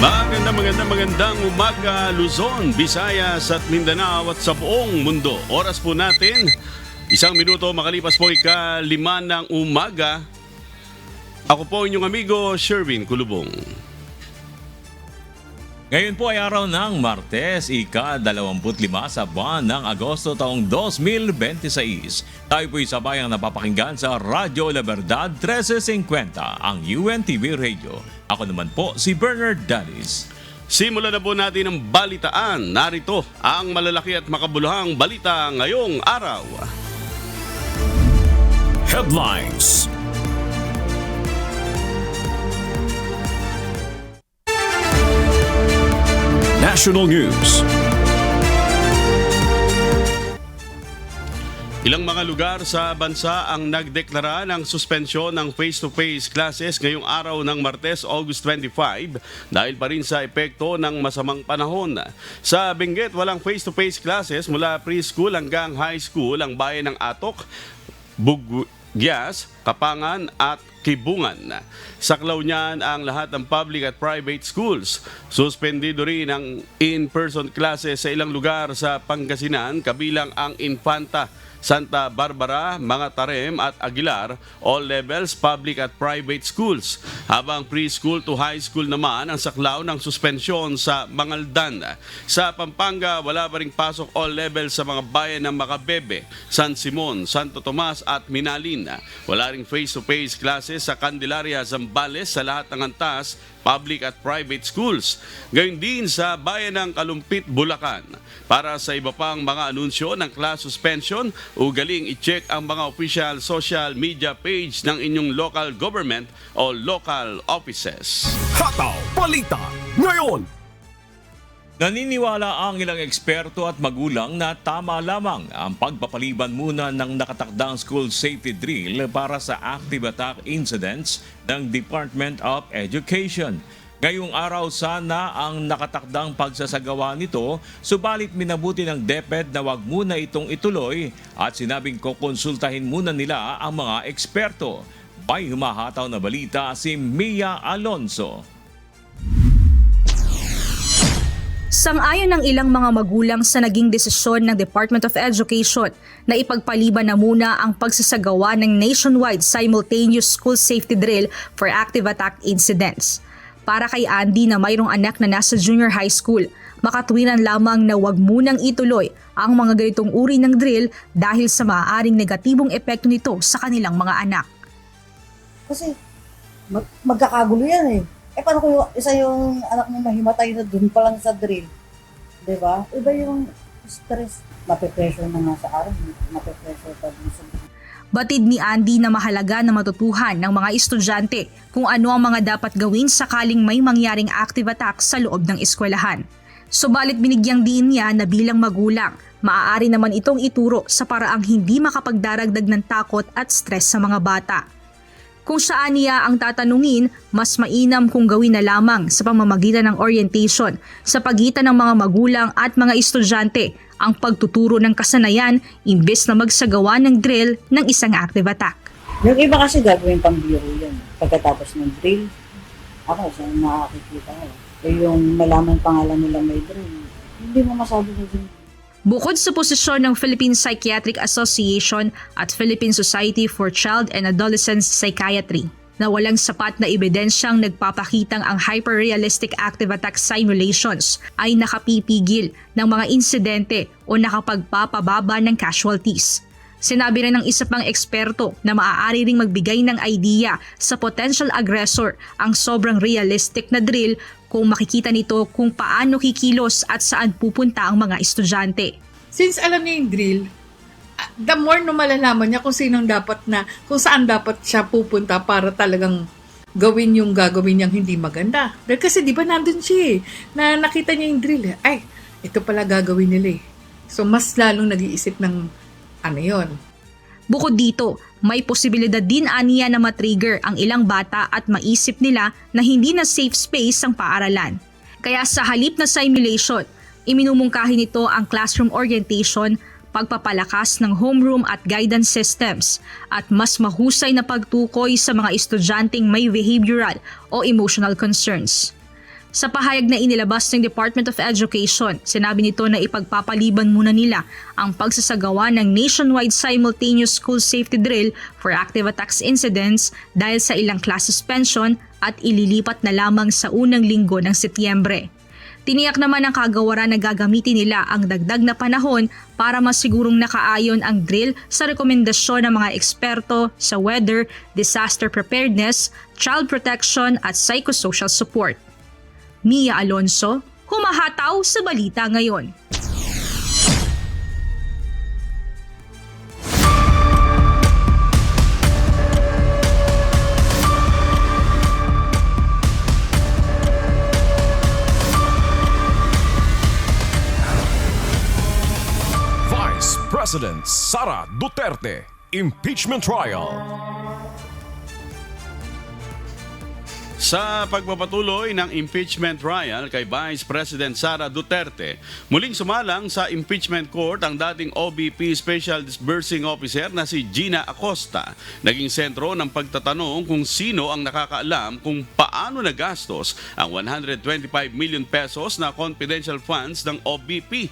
Magandang umaga Luzon, Visayas at Mindanao at sa buong mundo. Oras po natin, 1 minuto makalipas po ika-5 ng umaga. Ako po inyong amigo, Sherwin Kulubong. Ngayon po ay araw ng Martes, ika-25 sa buwan ng Agosto taong 2026. Tayo po'y sabayang napapakinggan sa Radyo La Verdad 1350, ang UNTV Radio. Ako naman po si Bernard Danis. Simulan na po natin ang balitaan. Narito ang malalaki at makabuluhang balita ngayong araw. Headlines. National News. Ilang mga lugar sa bansa ang nagdeklara ng suspensyon ng face-to-face classes ngayong araw ng Martes, August 25 dahil pa rin sa epekto ng masamang panahon. Sa Benguet, walang face-to-face classes mula preschool hanggang high school ang bayan ng Atok, Bugyas, Kapangan at Kibungan. Saklaw niyan ang lahat ng public at private schools. Suspendido rin ang in-person classes sa ilang lugar sa Pangasinan, kabilang ang Infanta, Santa Barbara, Mga Tarem at Aguilar, all levels public at private schools. Habang preschool to high school naman ang saklaw ng suspensyon sa Mangaldan. Sa Pampanga, wala pa ring pasok all levels sa mga bayan ng Macabebe, San Simon, Santo Tomas at Minalin. Wala ring face-to-face classes sa Candelaria, Zambales sa lahat ng antas, public at private schools. Gayon din sa bayan ng Kalumpit, Bulacan. Para sa iba pang mga anunsyo ng class suspension, ugaling i-check ang mga official social media page ng inyong local government o local offices. Hataw Balita ngayon. Naniniwala ang ilang eksperto at magulang na tama lamang ang pagpapaliban muna ng nakatakdang school safety drill para sa active attack incidents ng Department of Education. Ngayong araw sana ang nakatakdang pagsasagawa nito, subalit minabuti ng DepEd na wag muna itong ituloy at sinabing kukonsultahin muna nila ang mga eksperto. May humahataw na balita si Mia Alonso. Sang-ayon ng ilang mga magulang sa naging desisyon ng Department of Education na ipagpaliban na muna ang pagsasagawa ng nationwide simultaneous school safety drill for active attack incidents. Para kay Andy na mayroong anak na nasa junior high school, makatwiran lamang na wag munang ituloy ang mga ganitong uri ng drill dahil sa maaaring negatibong epekto nito sa kanilang mga anak. Kasi magkakagulo yan eh. Paano kung isa yung anak mo mahimatay na dun pa lang sa drill? Diba? Iba yung stress. Mape-pressure na nga sa araw. Mape-pressure pa dun sa drill. Batid ni Andy na mahalaga na matutuhan ng mga estudyante kung ano ang mga dapat gawin sakaling may mangyaring active attack sa loob ng eskwelahan. Subalit binigyang diin niya na bilang magulang, maaari naman itong ituro sa paraang hindi makapagdaragdag ng takot at stress sa mga bata. Kung saan niya ang tatanungin, mas mainam kung gawin na lamang sa pamamagitan ng orientation sa pagitan ng mga magulang at mga estudyante ang pagtuturo ng kasanayan imbes na magsagawa ng drill ng isang active attack. Yung iba kasi gagawin pang biro yan. Pagkatapos ng drill, ako sa nakakikita ko. Yung malaman pangalan nila may drill, hindi mo masabi na din. Bukod sa posisyon ng Philippine Psychiatric Association at Philippine Society for Child and Adolescent Psychiatry na walang sapat na ebidensyang nagpapakitang ang hyper-realistic active attack simulations ay nakapipigil ng mga insidente o nakapagpapababa ng casualties. Sinabi rin ng isa pang eksperto na maaari ring magbigay ng idea sa potential aggressor ang sobrang realistic na drill kung makikita nito kung paano kikilos at saan pupunta ang mga estudyante. Since alam niya yung drill, the more no malalaman niya kung kung saan dapat siya pupunta para talagang gawin yung gagawin niyang hindi maganda. Dahil kasi di ba nandun siya na nakita niya yung drill. Ay, ito pala gagawin nila eh. So mas lalong nag-iisip ng ano yon. Bukod dito, may posibilidad din aniya na matrigger ang ilang bata at maisip nila na hindi na safe space ang paaralan. Kaya sa halip na simulation, iminumungkahi nito ang classroom orientation, pagpapalakas ng homeroom at guidance systems, at mas mahusay na pagtukoy sa mga estudyanteng may behavioral o emotional concerns. Sa pahayag na inilabas ng Department of Education, sinabi nito na ipagpapaliban muna nila ang pagsasagawa ng nationwide simultaneous school safety drill for active attacks incidents dahil sa ilang class suspension at ililipat na lamang sa unang linggo ng Setyembre. Tiniyak naman ng kagawaran na gagamitin nila ang dagdag na panahon para masigurong nakaayon ang drill sa rekomendasyon ng mga eksperto sa weather, disaster preparedness, child protection at psychosocial support. Mia Alonso, humahataw sa balita ngayon. Vice President Sara Duterte, impeachment trial. Sa pagpapatuloy ng impeachment trial kay Vice President Sara Duterte, muling sumalang sa impeachment court ang dating OBP Special Disbursing Officer na si Gina Acosta. Naging sentro ng pagtatanong kung sino ang nakakaalam kung paano nagastos ang 125 million pesos na confidential funds ng OBP.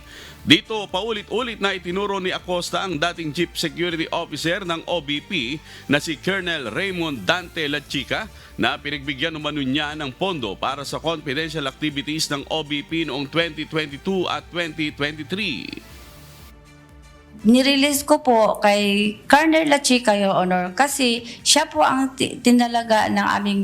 Dito, paulit-ulit na itinuro ni Acosta ang dating Chief Security Officer ng OBP na si Colonel Raymond Dante Lachica na pinagbigyan umano niya ng pondo para sa confidential activities ng OBP noong 2022 at 2023. Nirelease ko po kay Colonel Lachica, Your Honor, kasi siya po ang tinalaga ng aming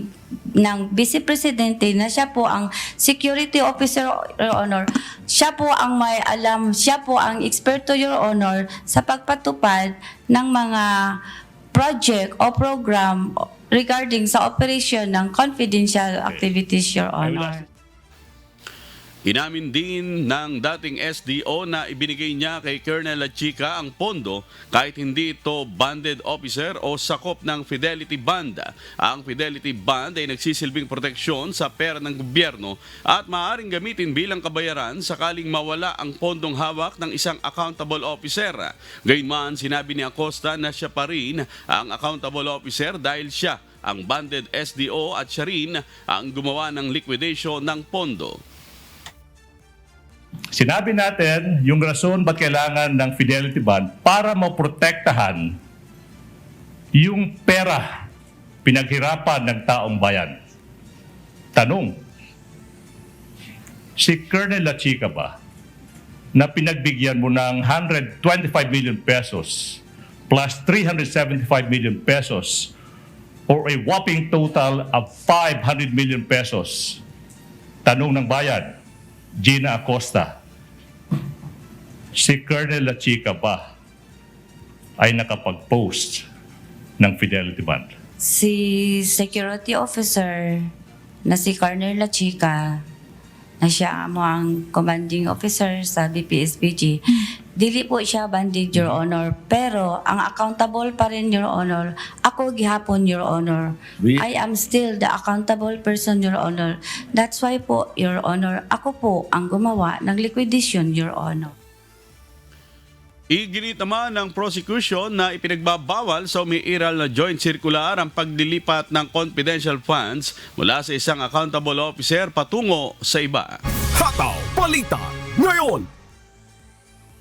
ng Vice Presidente na siya po ang security officer, Your Honor. Siya po ang may alam, siya po ang eksperto, Your Honor, sa pagpatupad ng mga project o program regarding sa operation ng confidential activities, Your Honor. Inamin din ng dating SDO na ibinigay niya kay Colonel Lachica ang pondo kahit hindi ito banded officer o sakop ng Fidelity Band. Ang Fidelity Band ay nagsisilbing proteksyon sa pera ng gobyerno at maaaring gamitin bilang kabayaran sakaling mawala ang pondong hawak ng isang accountable officer. Gayunman, sinabi ni Acosta na siya pa rin ang accountable officer dahil siya ang banded SDO at siya rin ang gumawa ng liquidation ng pondo. Sinabi natin yung rason ba't kailangan ng Fidelity Band para maprotektahan yung pera pinaghirapan ng taong bayan. Tanong, si Colonel Lachica ba na pinagbigyan mo ng 125 million pesos plus 375 million pesos or a whopping total of 500 million pesos? Tanong ng bayan, Gina Acosta, si Colonel Lachica ba ay nakapag-post ng Fidelity Band? Si security officer na si Colonel Lachica, na siya mo ang commanding officer sa BPSPG, dili po siya banded, Your Honor. Pero ang accountable pa rin, Your Honor, ako gihapon, Your Honor. I am still the accountable person, Your Honor. That's why po, Your Honor, ako po ang gumawa ng liquidation, Your Honor. Iginit naman ng prosecution na ipinagbabawal sa umiiral na joint circular ang paglilipat ng confidential funds mula sa isang accountable officer patungo sa iba. Hataw Balita ngayon.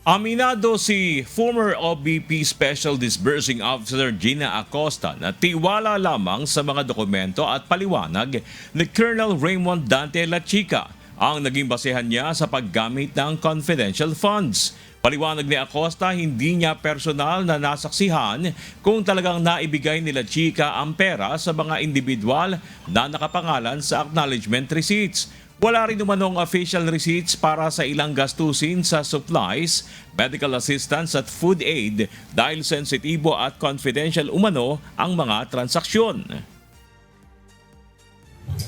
Aminado si former OBP Special Disbursing Officer Gina Acosta na tiwala lamang sa mga dokumento at paliwanag ni Colonel Raymond Dante Lachica ang naging basehan niya sa paggamit ng confidential funds. Paliwanag ni Acosta, hindi niya personal na nasaksihan kung talagang naibigay ni Lachica ang pera sa mga individual na nakapangalan sa acknowledgement receipts. Wala rin umanong official receipts para sa ilang gastusin sa supplies, medical assistance at food aid dahil sensitibo at confidential umano ang mga transaksyon.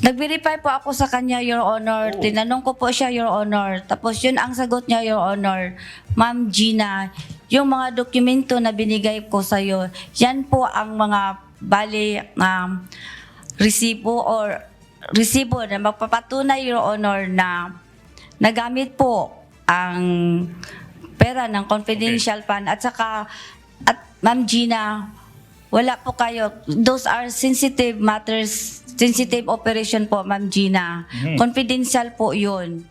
Nag-verify po ako sa kanya, Your Honor. Tinanong ko po siya, Your Honor. Tapos yun ang sagot niya, Your Honor. Ma'am Gina, yung mga dokumento na binigay ko sa iyo, yan po ang mga resibo na magpapatunay, Your Honor, na nagamit po ang pera ng confidential fund. At saka, Ma'am Gina, Wala po kayo. Those are sensitive matters, sensitive operation po, Ma'am Gina. Confidential po yun.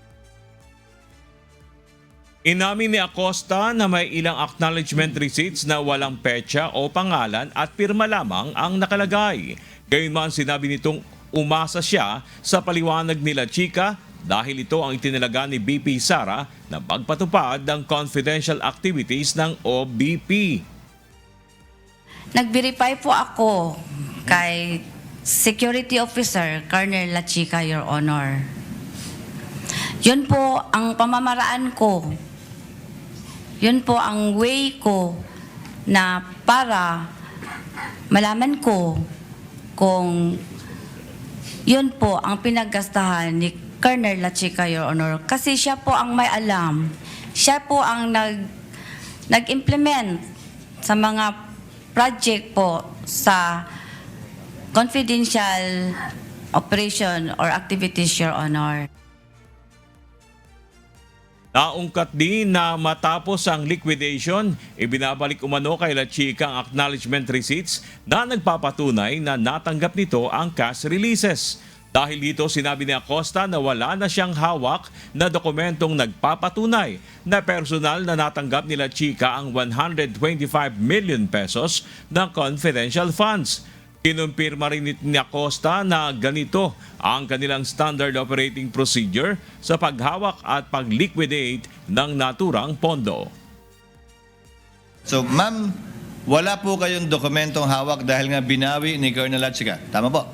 Inamin ni Acosta na may ilang acknowledgement receipts na walang petsa o pangalan at pirma lamang ang nakalagay. Gayunman sinabi nitong umasa siya sa paliwanag nila Chika dahil ito ang itinalaga ni BP Sara na pagpatupad ng confidential activities ng OBP. Nag-verify po ako kay Security Officer Colonel La Chica, Your Honor. Yun po ang pamamaraan ko. Yun po ang way ko na para malaman ko kung yun po ang pinaggastahan ni Colonel La Chica, Your Honor. Kasi siya po ang may alam. Siya po ang nag-implement sa mga project po sa confidential operation or activities, Your Honor. Naungkat din na matapos ang liquidation, ibinabalik umano kay La Chica ang acknowledgement receipts na nagpapatunay na natanggap nito ang cash releases. Dahil dito sinabi ni Acosta na wala na siyang hawak na dokumentong nagpapatunay na personal na natanggap ni La Chica ang 125 million pesos na confidential funds. Kinumpirma rin ni Acosta na ganito ang kanilang standard operating procedure sa paghawak at pag-liquidate ng naturang pondo. So, ma'am, wala po kayong dokumentong hawak dahil nga binawi ni Colonel La Chica. Tama po?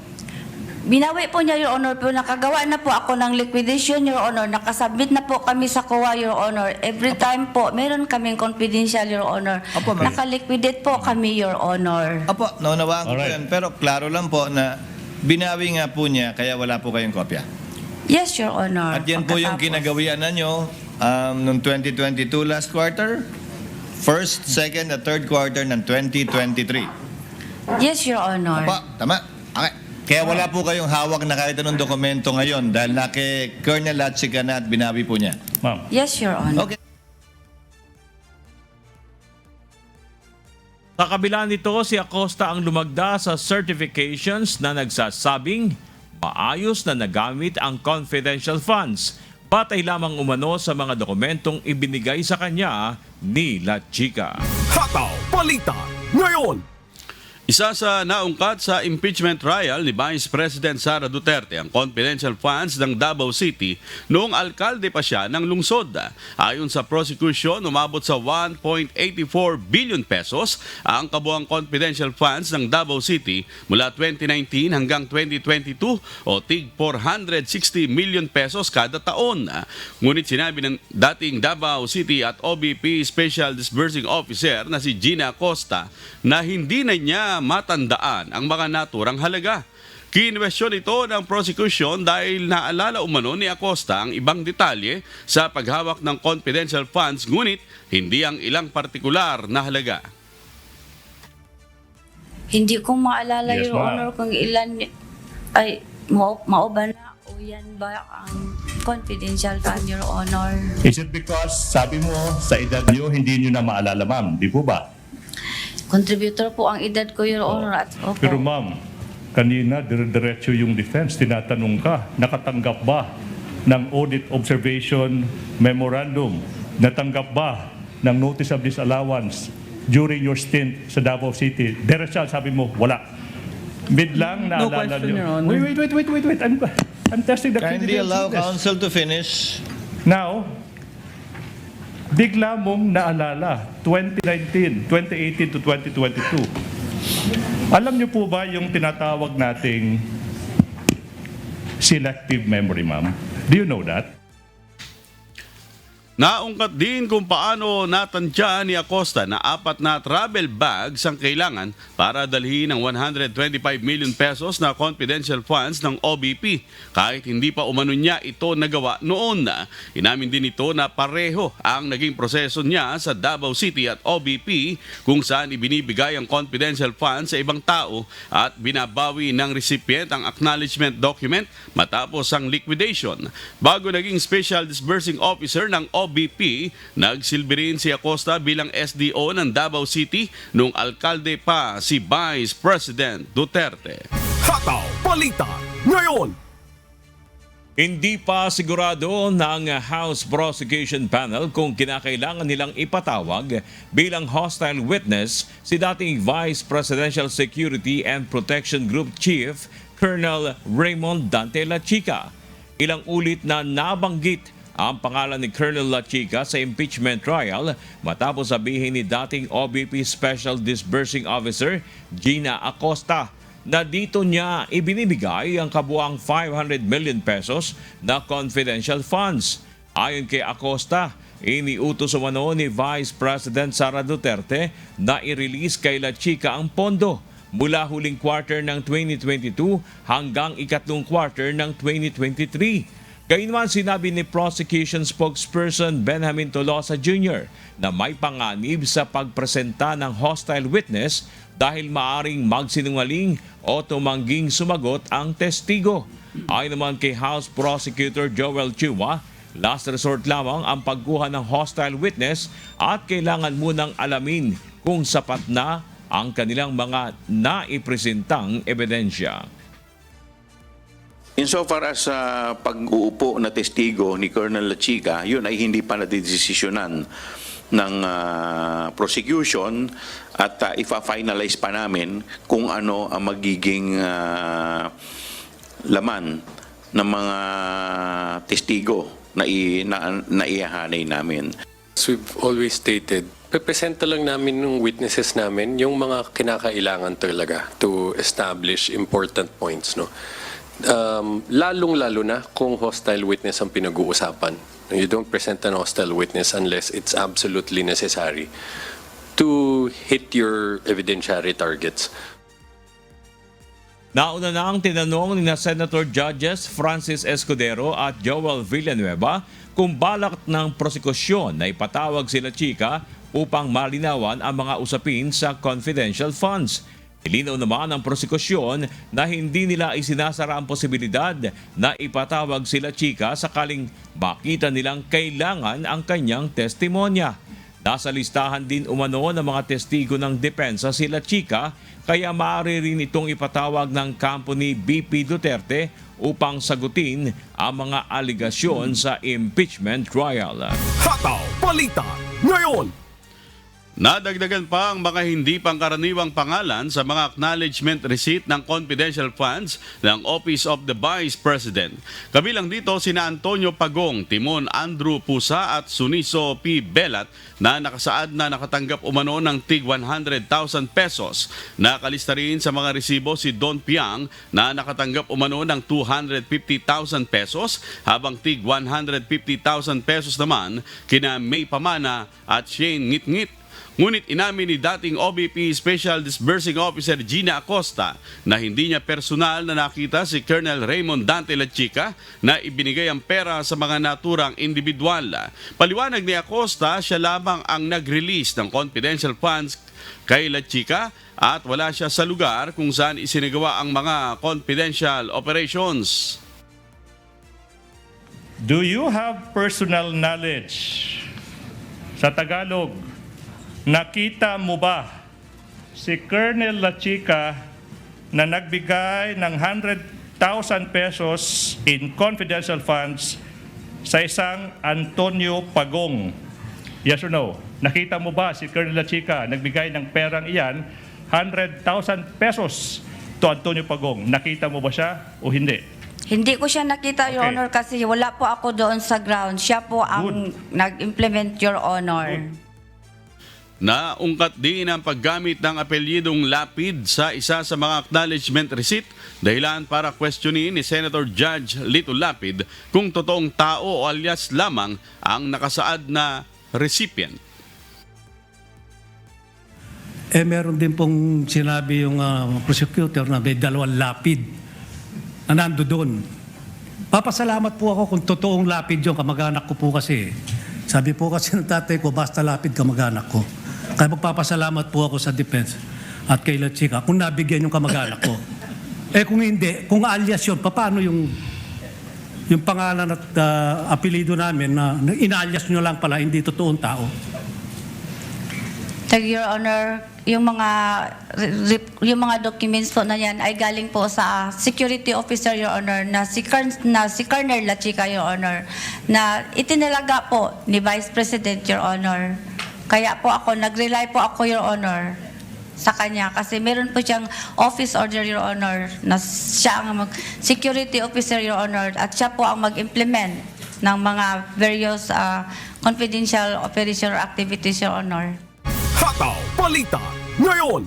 Binawi po niya, Your Honor, pero nakagawa na po ako ng liquidation, Your Honor. Nakasubmit na po kami sa COA, Your Honor. Every time po, meron kaming confidential, Your Honor. Opo, ma'am. Nakaliquidate po kami, Your Honor. Apo, naunawaan ko po Alright. yan. Pero klaro lang po na binawi nga po niya kaya wala po kayong kopya. Yes, Your Honor. At yan po yung Pagkatapos. kinagawian na nyo noong 2022 last quarter, first, second, at third quarter ng 2023. Yes, Your Honor. Apo, tama. Okay. Kaya wala po kayong hawak na kahit anong dokumento ngayon dahil na kay Colonel La Chica na at binawi po niya. Ma'am. Yes, Your Honor. Okay. Sa kabila nito, si Acosta ang lumagda sa certifications na nagsasabing maayos na nagamit ang confidential funds. Batay lamang umano sa mga dokumentong ibinigay sa kanya ni La Chica. Hataw Balita ngayon. Isa sa naungkat sa impeachment trial ni Vice President Sara Duterte ang confidential funds ng Davao City noong alkalde pa siya ng lungsod. Ayon sa prosecution, umabot sa 1.84 billion pesos ang kabuang confidential funds ng Davao City mula 2019 hanggang 2022 o tig 460 million pesos kada taon. Ngunit sinabi ng dating Davao City at OBP Special Disbursing Officer na si Gina Acosta na hindi na niya matandaan ang mga naturang halaga. Kinwestiyon ito ng prosecution dahil naalala umano ni Acosta ang ibang detalye sa paghawak ng confidential funds ngunit hindi ang ilang partikular na halaga. Hindi ko maalala, Yes, Your ma'am. Honor, kung ilan ay mauba na o yan ba ang confidential fund, Your Honor. Is it because, sabi mo, sa edad niyo, hindi niyo na maalala, ma'am? Di po ba? Contributor po ang edad ko, Your Honor. At, opo. Pero ma'am, kanina dire-diretso yung defense, tinatanong ka, nakatanggap ba ng audit observation memorandum? Natanggap ba ng notice of disallowance during your stint sa Davao City? Diretso, sabi mo, wala. Biglang naalala question, niyo. Your Honor. Wait. I'm testing the Kindly credibility allow of this. counsel to finish. Now, bigla mong naalala, 2018 to 2022. Alam niyo po ba yung tinatawag nating selective memory, ma'am? Do you know that? Naungkat din kung paano natantya ni Acosta na 4 na travel bags ang kailangan para dalhin ang 125 million pesos na confidential funds ng OBP kahit hindi pa umano niya ito nagawa noon. Inamin din ito na pareho ang naging proseso niya sa Davao City at OBP kung saan ibinibigay ang confidential funds sa ibang tao at binabawi ng recipient ang acknowledgement document matapos ang liquidation. Bago naging Special Disbursing Officer ng OBP, OBP. Nagsilbi rin si Acosta bilang SDO ng Davao City nung alkalde pa si Vice President Duterte. Hataw Balita ngayon. Hindi pa sigurado ng House Prosecution Panel kung kinakailangan nilang ipatawag bilang hostile witness si dating Vice Presidential Security and Protection Group Chief Colonel Raymond Dante Lachica. Ilang ulit na nabanggit ang pangalan ni Colonel Lachica sa impeachment trial matapos sabihin ni dating OBP Special Disbursing Officer Gina Acosta na dito niya ibinibigay ang kabuang 500 million pesos na confidential funds. Ayon kay Acosta, iniutos umano ni Vice President Sara Duterte na i-release kay Lachica ang pondo mula huling quarter ng 2022 hanggang ikatlong quarter ng 2023. Gayunman sinabi ni prosecution spokesperson Benjamin Tolosa Jr. na may panganib sa pagpresenta ng hostile witness dahil maaring magsinungaling o tumangging sumagot ang testigo. Ayon naman kay House Prosecutor Joel Chua, last resort lamang ang pagkuha ng hostile witness at kailangan munang alamin kung sapat na ang kanilang mga naipresentang ebidensya. Insofar as pag-uupo na testigo ni Colonel Lachica, yun ay hindi pa nadidesisyonan ng prosecution at ifa-finalize pa namin kung ano ang magiging laman ng mga testigo na ihahanay namin. As we've always stated, representa lang namin ng witnesses namin yung mga kinakailangan talaga to establish important points, no? Lalong-lalo na kung hostile witness ang pinag-uusapan. You don't present an hostile witness unless it's absolutely necessary to hit your evidentiary targets. Nauna na ang tinanong ni Senator Judges Francis Escudero at Joel Villanueva kung balak ng prosekusyon na ipatawag sila Chica upang malinawan ang mga usapin sa confidential funds. Ilinaw naman ang prosekusyon na hindi nila isinasara ang posibilidad na ipatawag sila Chica sakaling makita nilang kailangan ang kanyang testimonya. Nasa listahan din umano ng mga testigo ng depensa sila Chica kaya maaari rin itong ipatawag ng kampo ni BP Duterte upang sagutin ang mga aligasyon sa impeachment trial. Hataw Balita ngayon. Nadagdagan pa ang mga hindi pangkaraniwang pangalan sa mga acknowledgement receipt ng confidential funds ng Office of the Vice President. Kabilang dito sina Antonio Pagong, Timon Andrew Pusa at Suniso P. Belat na nakasaad na nakatanggap umano ng tig 100,000 pesos. Nakalista rin sa mga resibo si Don Piang na nakatanggap umano ng 250,000 pesos habang tig 150,000 pesos naman kina May Pamana at Shane Ngitngit. Ngunit inamin ni dating OBP Special Disbursing Officer Gina Acosta na hindi niya personal na nakita si Colonel Raymond Dante Lachica na ibinigay ang pera sa mga naturang individual. Paliwanag ni Acosta, siya lamang ang nag-release ng confidential funds kay Lachica at wala siya sa lugar kung saan isinagawa ang mga confidential operations. Do you have personal knowledge? Sa Tagalog, nakita mo ba si Colonel Lachica na nagbigay ng 100,000 pesos in confidential funds sa isang Antonio Pagong? Yes or no? Nakita mo ba si Colonel Lachica nagbigay ng perang iyan, 100,000 pesos to Antonio Pagong? Nakita mo ba siya o hindi? Hindi ko siya nakita, Your Okay. Honor, kasi wala po ako doon sa ground. Siya po ang nag-implement, Your Honor. Naungkat din ang paggamit ng apelyidong lapid sa isa sa mga acknowledgement receipt, dahilan para questionin ni Senator Judge Lito Lapid kung totoong tao o alias lamang ang nakasaad na recipient. Meron din pong sinabi yung prosecutor na may dalawang lapid na nando doon. Papasalamat po ako kung totoong lapid yung kamag-anak ko po kasi. Sabi po kasi ng tatay ko, basta lapid kamag-anak ko. Kaya magpapasalamat po ako sa defense at kay Lachica kung nabigyan yung kamag-anak ko. Kung hindi, kung alias yun, paano yung Yung pangalan at apelido namin na inalyas nyo lang pala, hindi totoong tao. Your Honor, yung mga documents po na yan ay galing po sa security officer, Your Honor, na si Colonel Lachica, Your Honor, na itinalaga po ni Vice President, Your Honor. Kaya po ako, nag-rely po ako, Your Honor, sa kanya kasi meron po siyang office order, Your Honor, na siya ang security officer, Your Honor, at siya po ang mag-implement ng mga various confidential operation or activities, Your Honor. Hataw Balita ngayon.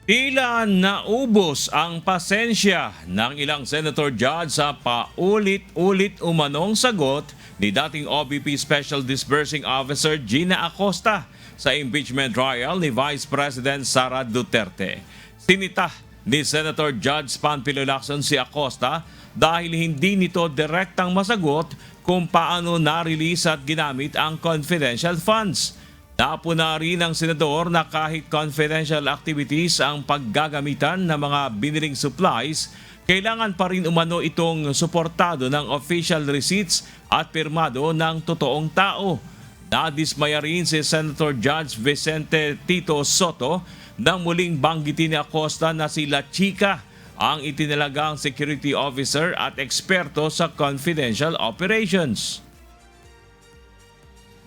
Tila naubos ang pasensya ng ilang senator judge sa paulit-ulit umanong sagot ni dating OVP Special Disbursing Officer Gina Acosta sa impeachment trial ni Vice President Sara Duterte. Sinita ni Senator Judge Panfilo Lacson si Acosta dahil hindi nito direktang masagot kung paano na-release at ginamit ang confidential funds. Napuna rin ng senador na kahit confidential activities ang paggagamitan ng mga biniling supplies, kailangan pa rin umano itong suportado ng official receipts at pirmado ng totoong tao. Nadismaya rin si Senator Judge Vicente Tito Soto nang muling banggitin ni Acosta na si Lachica ang itinalagang security officer at eksperto sa confidential operations.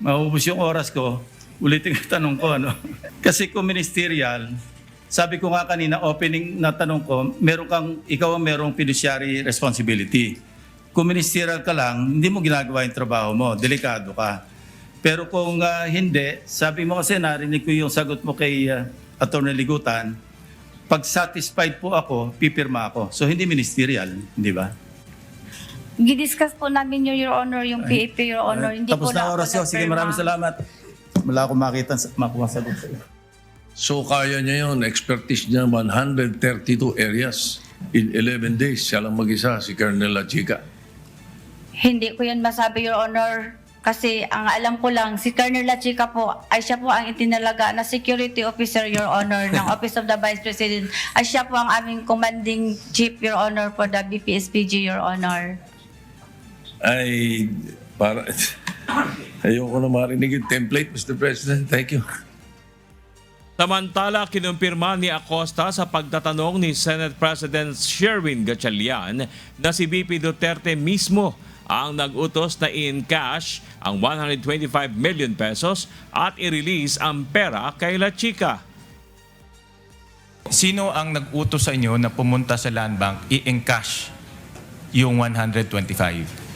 Maubos yung oras ko. Ulitin ang tanong ko, ano? Kasi kung ministerial, sabi ko nga kanina, opening na tanong ko, ikaw ang merong fiduciary responsibility. Kung ministerial ka lang, hindi mo ginagawa yung trabaho mo, delikado ka. Pero kung hindi, sabi mo kasi narinig ko yung sagot mo kay Attorney Ligutan, pag satisfied po ako, pipirma ako. So hindi ministerial, hindi ba? Gidiscuss po namin Your Honor, yung PAP, Your Honor. Hindi Tapos po na oras ko. Sige, maraming salamat. Wala akong makuha sagot sa iyo. So kaya niya yun, expertise niya 132 areas in 11 days. Siya lang mag-isa, si Colonel Lachica. Hindi ko yan masabi, Your Honor. Kasi ang alam ko lang, si Colonel Lachica po, ay siya po ang itinalaga na security officer, Your Honor, ng Office of the Vice President. Ay siya po ang aming commanding chief, Your Honor, for the BPSPG, Your Honor. Ay, para... Ayoko na marinig yung template, Mr. President. Thank you. Samantala, kinumpirma ni Acosta sa pagtatanong ni Senate President Sherwin Gatchalian na si VP Duterte mismo ang nag-utos na in-cash ang 125 million pesos at i-release ang pera kay Lachica. Sino ang nag-utos sa inyo na pumunta sa Land Bank i-encash yung 125?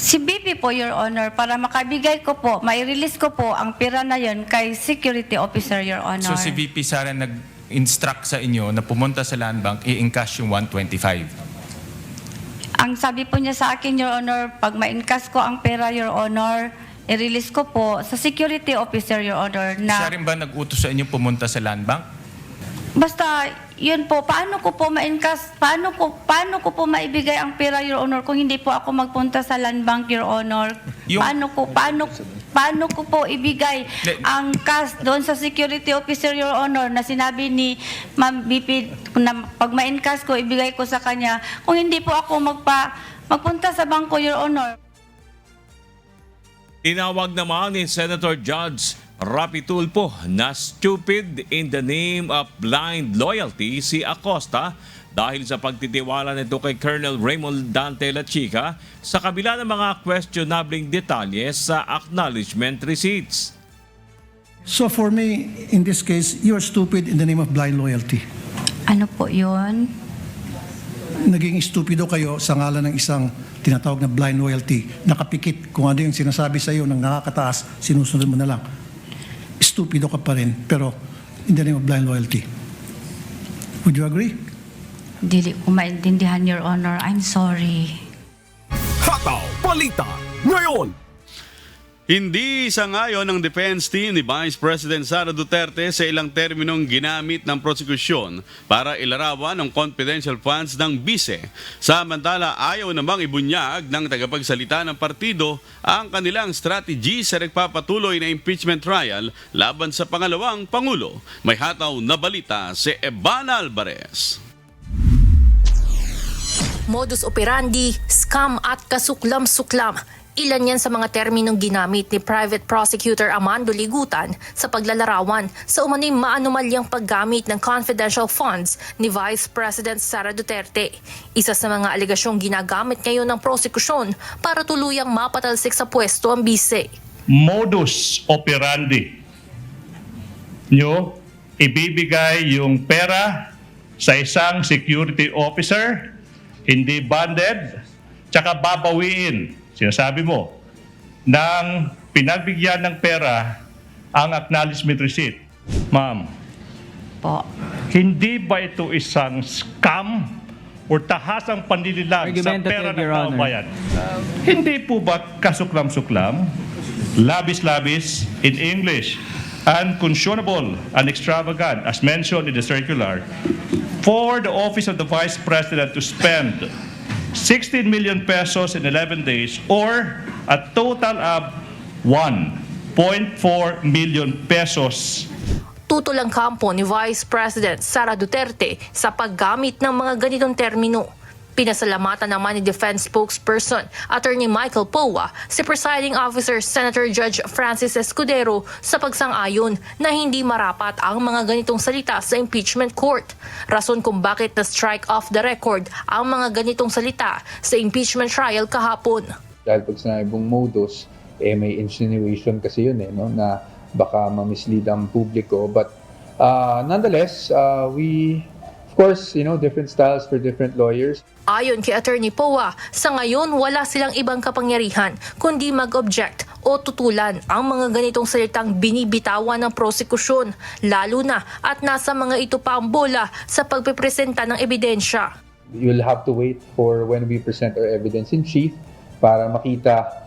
Si BP po, Your Honor, para makabigay ko po, mai-release ko po ang pera na yon kay security officer, Your Honor. So si VP Sara nag-instruct sa inyo na pumunta sa Land Bank i-encash yung 125? Ang sabi po niya sa akin, Your Honor, pag ma-encash ko ang pera, Your Honor, i-release ko po sa security officer, Your Honor, na... Siya rin ba nag-utos sa inyo pumunta sa Land Bank? Basta, yun po, paano ko po ma-encash, paano ko po maibigay ang pera, Your Honor, kung hindi po ako magpunta sa Land Bank, Your Honor? Paano ko po ibigay ang cash doon sa security officer, Your Honor, na sinabi ni Ma'am BP na pag ma-encash ko, ibigay ko sa kanya, kung hindi po ako magpunta sa bangko, Your Honor? Tinawag naman ni Senator Judge Rapi Tulfo na stupid in the name of blind loyalty si Acosta dahil sa pagtitiwala nito kay Colonel Raymond Dante Lachica sa kabila ng mga questionabling detalye sa acknowledgement receipts. So for me, in this case, you're stupid in the name of blind loyalty. Ano po yun? Naging stupido kayo sa ngalan ng isang tinatawag na blind loyalty. Nakapikit kung ano yung sinasabi sa iyo ng nakakataas, sinusunod mo na lang. Stupido ka pa rin, pero in the name of blind loyalty. Would you agree? Dili ko maintindihan, Your Honor. I'm sorry. Hataw Balita ngayon. Hindi sangayon ng defense team ni Vice President Sara Duterte sa ilang terminong ginamit ng prosekusyon para ilarawan ang confidential funds ng bise. Samantala, ayaw namang ibunyag ng tagapagsalita ng partido ang kanilang strategy sa nagpapatuloy na impeachment trial laban sa pangalawang Pangulo. May hataw na balita si Evan Alvarez. Modus operandi, scam at kasuklam-suklam. Ilan yan sa mga terminong ginamit ni Private Prosecutor Amando Ligutan sa paglalarawan sa umano'y maanumalyang paggamit ng confidential funds ni Vice President Sara Duterte. Isa sa mga alegasyong ginagamit ngayon ng prosekusyon para tuluyang mapatalsik sa pwesto ang bise. Modus operandi nyo, ibibigay yung pera sa isang security officer, hindi banded, tsaka babawiin, sinasabi mo, ng pinagbigyan ng pera ang acknowledgement receipt. Ma'am, Po. hindi ba ito isang scam o tahasang panlililang sa pera ng kababayan? Hindi po ba kasuklam-suklam, labis-labis in English, unconscionable and extravagant, as mentioned in the circular, for the office of the Vice President to spend 16 million pesos in 11 days or a total of 1.4 million pesos. Tutol ang kampo ni Vice President Sara Duterte sa paggamit ng mga ganitong termino. Pinasalamatan naman ni Defense Spokesperson Attorney Michael Powa si Presiding Officer Senator Judge Francis Escudero sa pagsang-ayon na hindi marapat ang mga ganitong salita sa impeachment court. Rason kung bakit na-strike off the record ang mga ganitong salita sa impeachment trial kahapon. Dahil pag sinabing modus, may insinuation kasi yun no, na baka ma-mislead ang publiko. But nonetheless, we, of course, different styles for different lawyers. Ayon kay Attorney Powa, sa ngayon wala silang ibang kapangyarihan kundi mag-object o tutulan ang mga ganitong salitang binibitawan ng prosekusyon, lalo na at nasa mga ito pa ang bola sa pagpipresenta ng ebidensya. You'll have to wait for when we present our evidence in chief para makita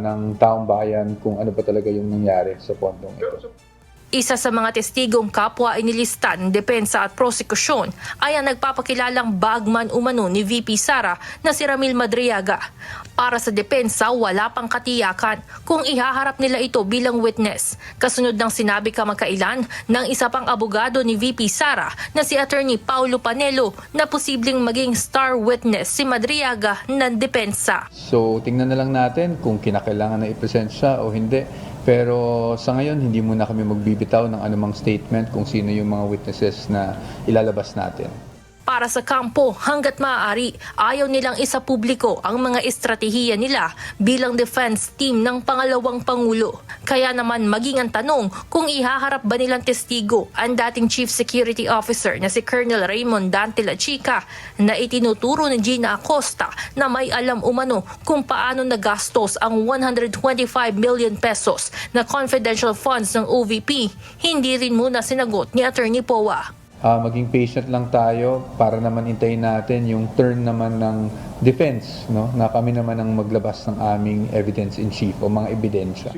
ng taong bayan kung ano pa talaga yung nangyari sa pondong ito. Isa sa mga testigong kapwa inilista ng depensa at prosekusyon ay ang nagpapakilalang bagman umano ni VP Sara na si Ramil Madriaga. Para sa depensa, wala pang katiyakan kung ihaharap nila ito bilang witness. Kasunod ng sinabi kamakailan ng isa pang abogado ni VP Sara na si Attorney Paulo Panelo na posibleng maging star witness si Madriaga ng depensa. So tingnan na lang natin kung kinakailangan na i-present siya o hindi. Pero sa ngayon, hindi muna kami magbibitaw ng anumang statement kung sino yung mga witnesses na ilalabas natin. Para sa kampo, hanggat maaari, ayaw nilang isapubliko ang mga estratehiya nila bilang defense team ng pangalawang Pangulo. Kaya naman maging ang tanong kung ihaharap ba nilang testigo ang dating Chief Security Officer na si Colonel Raymond Dante Lachica na itinuturo ni Gina Acosta na may alam umano kung paano nagastos ang 125 million pesos na confidential funds ng OVP. Hindi rin muna sinagot ni Attorney Powa. Maging patient lang tayo para naman intayin natin yung turn naman ng defense, no? Na kami naman ang maglabas ng aming evidence in chief o mga ebidensya.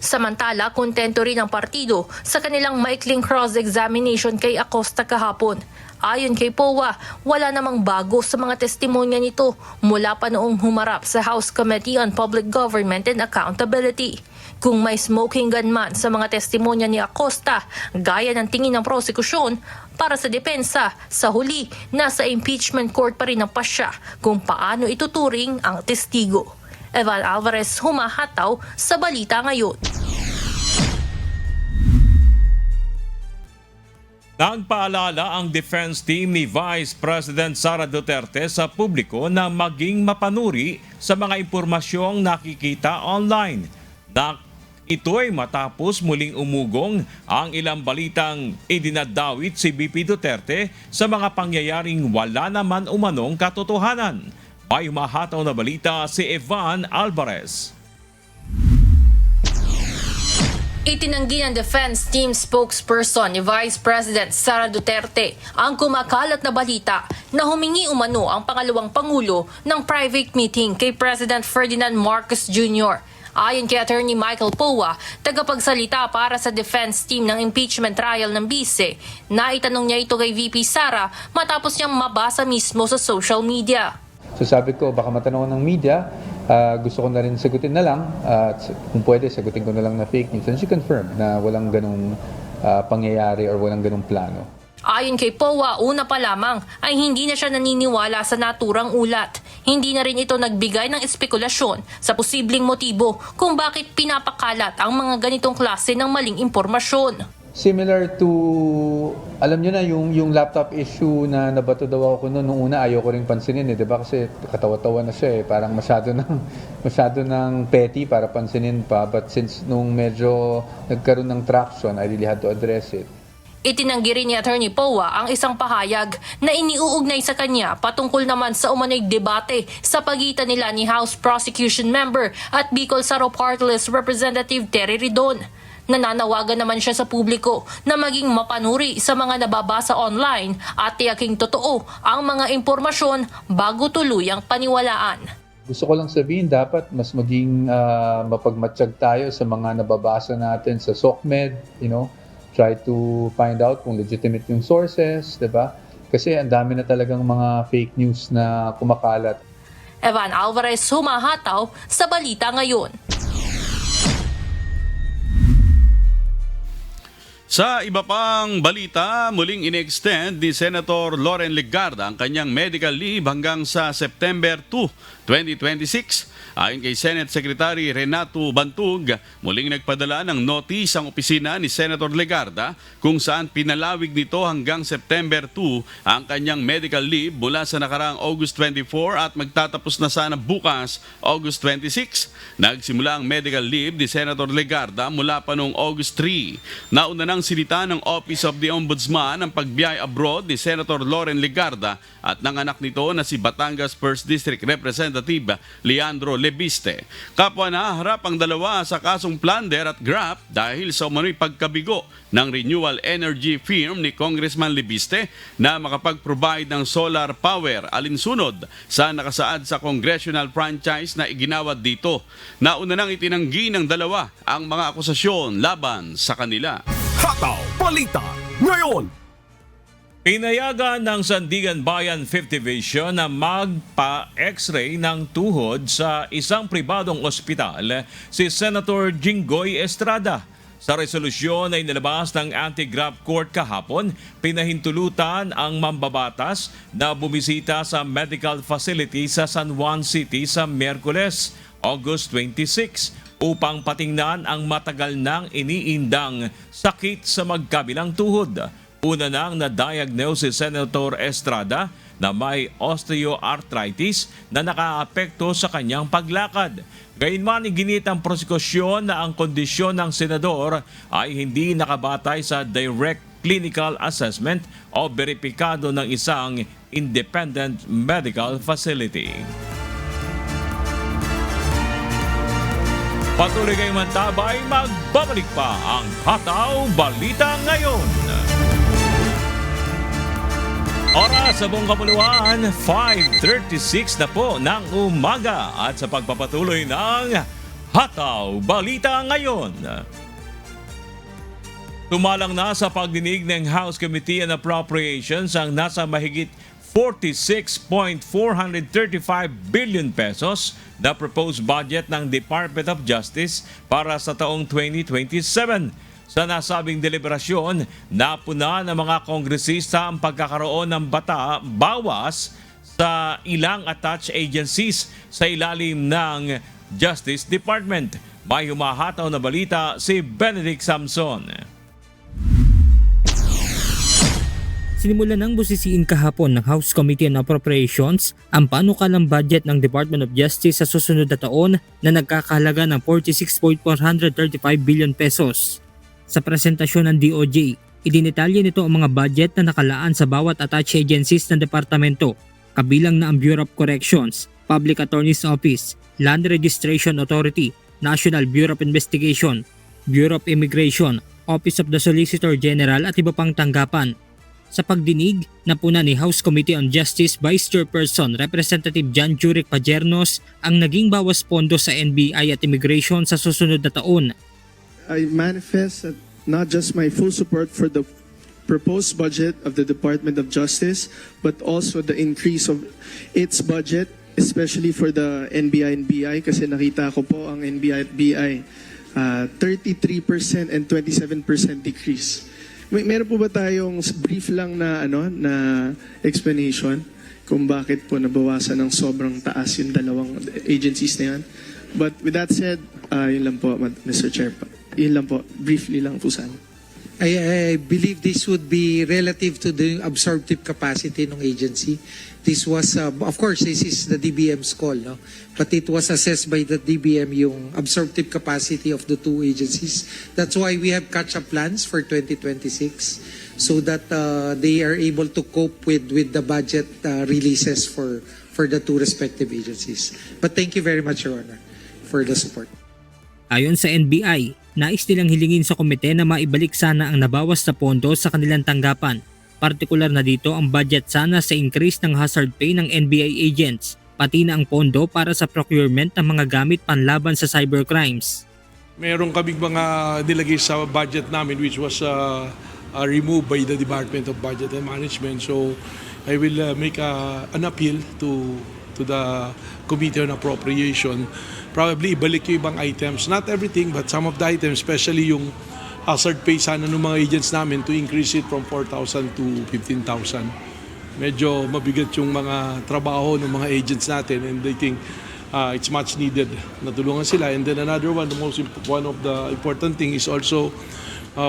Samantala, kontento rin ang partido sa kanilang maikling cross-examination kay Acosta kahapon. Ayon kay Powa, wala namang bago sa mga testimonya nito mula pa noong humarap sa House Committee on Public Government and Accountability. Kung may smoking gun man sa mga testimonya ni Acosta, gaya ng tingin ng prosekusyon, para sa depensa, sa huli, nasa impeachment court pa rin ang pasya kung paano ituturing ang testigo. Evan Alvarez, humahataw sa Balita Ngayon. Nagpaalala ang defense team ni Vice President Sara Duterte sa publiko na maging mapanuri sa mga impormasyong nakikita online. Ito ay matapos muling umugong ang ilang balitang idinadawit si BP Duterte sa mga pangyayaring wala naman umanong katotohanan. May humahataw na balita si Evan Alvarez. Itinanggi ng defense team spokesperson ni Vice President Sara Duterte ang kumakalat na balita na humingi umano ang pangalawang Pangulo ng private meeting kay President Ferdinand Marcos Jr. Ayon kay Attorney Michael Powa, tagapagsalita para sa defense team ng impeachment trial ng bise, naitanong niya ito kay VP Sara matapos niyang mabasa mismo sa social media. So sabi ko, baka matanong ng media, gusto ko na rin sagutin na lang, at kung pwede, sagutin ko na lang na fake news. And she confirmed na walang ganong pangyayari or walang ganong plano. Ayon kay POA, una pa lamang ay hindi na siya naniniwala sa naturang ulat. Hindi na rin ito nagbigay ng espekulasyon sa posibleng motibo kung bakit pinapakalat ang mga ganitong klase ng maling impormasyon. Similar to, alam nyo na, yung laptop issue na nabato daw ako noon, nung una ayaw ko rin pansinin di ba? Kasi katawa-tawa na siya parang masyado ng petty para pansinin pa. But since nung medyo nagkaroon ng traction, I really had to address it. Itinanggi rin ni Attorney POA ang isang pahayag na iniuugnay sa kanya patungkol naman sa umano'y debate sa pagitan nila ni House Prosecution Member at Bicol Saro Party List Representative Terry Ridon. Nananawagan naman siya sa publiko na maging mapanuri sa mga nababasa online at tiyaking totoo ang mga impormasyon bago tuluyang paniwalaan. Gusto ko lang sabihin, dapat mas maging mapagmatsyag tayo sa mga nababasa natin sa SOCMED, try to find out kung legitimate yung sources, diba? Kasi ang dami na talagang mga fake news na kumakalat. Evan Alvarez, humahataw sa Balita Ngayon. Sa iba pang balita, muling in-extend ni Senator Loren Legarda ang kanyang medical leave hanggang sa September 2, 2026. Ayon kay Senate Secretary Renato Bantug, muling nagpadala ng notice ang opisina ni Senator Legarda kung saan pinalawig nito hanggang September 2 ang kanyang medical leave mula sa nakaraang August 24 at magtatapos na sana bukas, August 26. Nagsimula ang medical leave ni Senator Legarda mula pa noong August 3. Nauna nang sinita ng Office of the Ombudsman ang pagbiyay abroad ni Senator Loren Legarda at ng anak nito na si Batangas 1st District Representative Leandro Lebiste. Kapwa naharap ang dalawa sa kasong plunder at graft dahil sa umano'y pagkabigo ng renewal energy firm ni Congressman Lebiste na makapag-provide ng solar power alinsunod sa nakasaad sa congressional franchise na iginawad dito. Nauna nang itinanggi ng dalawa ang mga akusasyon laban sa kanila. Hataw Balita Ngayon. Pinayagan ng Sandigan Bayan 5th Division na magpa-x-ray ng tuhod sa isang pribadong ospital si Senator Jinggoy Estrada. Sa resolusyon ay nilabas ng Anti-Graft Court kahapon, pinahintulutan ang mambabatas na bumisita sa medical facility sa San Juan City sa Miyerkules, August 26, upang patingnan ang matagal nang iniindang sakit sa magkabilang tuhod. Una nang na-diagnose si Senator Estrada na may osteoarthritis na nakaapekto sa kanyang paglakad. Gayunman, iginit ang prosekusyon na ang kondisyon ng senador ay hindi nakabatay sa direct clinical assessment o beripikado ng isang independent medical facility. Patuloy kayong mantabay, magbabalik pa ang Hataw Balita Ngayon. Oras sa buong kapuluan, 5:36 na po ng umaga at sa pagpapatuloy ng Hataw Balita Ngayon. Tumalang na sa pagdinig ng House Committee on Appropriations ang nasa mahigit 46.435 billion pesos na proposed budget ng Department of Justice para sa taong 2027. Sa nasabing deliberasyon, napuna ng mga kongresista ang pagkakaroon ng bawas sa ilang attached agencies sa ilalim ng Justice Department. May humahataw na balita si Benedict Samson. Sinimulan ng busisiin kahapon ng House Committee on Appropriations ang panukalang budget ng Department of Justice sa susunod na taon na nagkakahalaga ng 46.435 billion pesos. Sa presentasyon ng DOJ, idinetalye nito ang mga budget na nakalaan sa bawat attached agencies ng departamento, kabilang na ang Bureau of Corrections, Public Attorney's Office, Land Registration Authority, National Bureau of Investigation, Bureau of Immigration, Office of the Solicitor General at iba pang tanggapan. Sa pagdinig, napuna ni House Committee on Justice Vice Chairperson Representative John Juric Pajernos ang naging bawas pondo sa NBI at Immigration sa susunod na taon. I manifest not just my full support for the proposed budget of the Department of Justice, but also the increase of its budget, especially for the NBI and BI, kasi nakita ko po ang NBI at BI 33% and 27% decrease. Meron po ba tayong brief lang na na explanation kung bakit po nabawasan ng sobrang taas yung dalawang agencies na yan? But with that said, yun lang po, Mr. Chair. Yun lang po, briefly lang po sana. I believe this would be relative to the absorptive capacity ng agency. This was, of course, this is the DBM's call, no? But it was assessed by the DBM yung absorptive capacity of the two agencies. That's why we have catch-up plans for 2026 so that they are able to cope with the budget releases for the two respective agencies. But thank you very much, Your Honor, for the support. Ayon sa NBI, nais nilang hilingin sa komite na maibalik sana ang nabawas na pondo sa kanilang tanggapan. Partikular na dito ang budget sana sa increase ng hazard pay ng NBI agents, pati na ang pondo para sa procurement ng mga gamit panlaban sa cybercrimes. Meron kaming mga nilagay sa budget namin which was removed by the Department of Budget and Management. So I will make an appeal to the Committee on Appropriation. Probably ibalik yung ibang items, not everything but some of the items, especially yung hazard pay sana ng mga agents namin to increase it from 4,000 to 15,000. Medyo mabigat yung mga trabaho ng mga agents natin and I think it's much needed na tulungan sila. And then another one, one of the important thing is also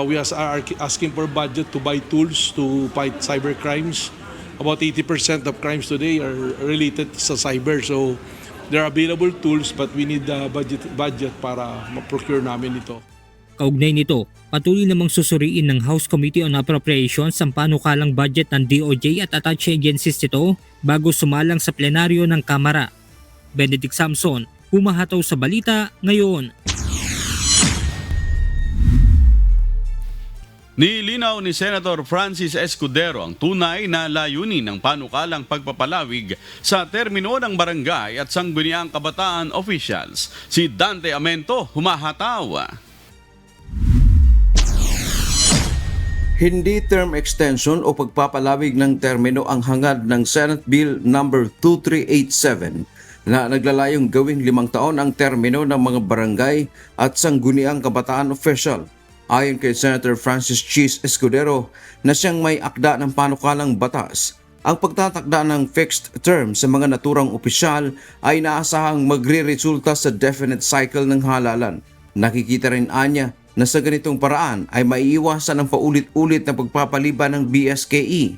we are asking for budget to buy tools to fight cyber crimes. About 80% of crimes today are related sa cyber. So there are available tools but we need the budget para ma-procure namin ito. Kaugnay nito, patuloy namang susuriin ng House Committee on Appropriations ang panukalang budget ng DOJ at attached agencies nito bago sumalang sa plenaryo ng Kamara. Benedict Samson, humahataw sa balita ngayon. Nilinaw ni Senator Francis Escudero ang tunay na layunin ng panukalang pagpapalawig sa termino ng barangay at sangguniang kabataan officials. Si Dante Amento, humahataw. Hindi term extension o pagpapalawig ng termino ang hangad ng Senate Bill No. 2387 na naglalayong gawing 5 taon ang termino ng mga barangay at sangguniang kabataan official. Ayon kay Senator Francis Cheese Escudero na siyang may akda ng panukalang batas, ang pagtatakda ng fixed term sa mga naturang opisyal ay inaasahang magre-resulta sa definite cycle ng halalan. Nakikita rin anya na sa ganitong paraan ay maiiwasan ang paulit-ulit na pagpapaliban ng BSKE.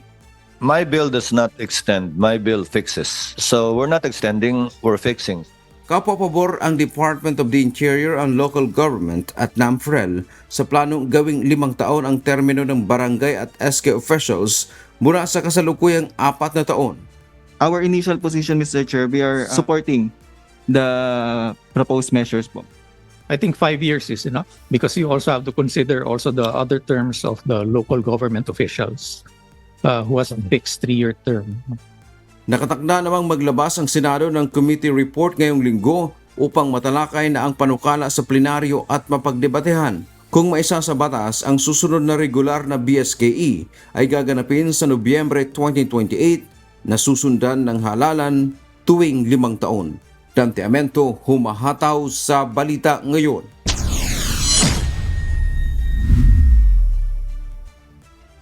My bill does not extend, my bill fixes. So we're not extending, we're fixing. Kapwa-pabor ang Department of the Interior and Local Government at NAMFREL sa planong gawing 5 taon ang termino ng barangay at SK officials mula sa kasalukuyang 4 na taon. Our initial position, Mr. Chair, we are supporting the proposed measures po. I think 5 years is enough because you also have to consider also the other terms of the local government officials who has a fixed 3-year term. Nakatakda namang maglabas ang Senado ng committee report ngayong linggo upang matalakay na ang panukala sa plenaryo at mapagdebatehan. Kung maisa sa batas, ang susunod na regular na BSKE ay gaganapin sa Nobyembre 2028 na susundan ng halalan tuwing 5 taon. Dante Amento, humahataw sa balita ngayon.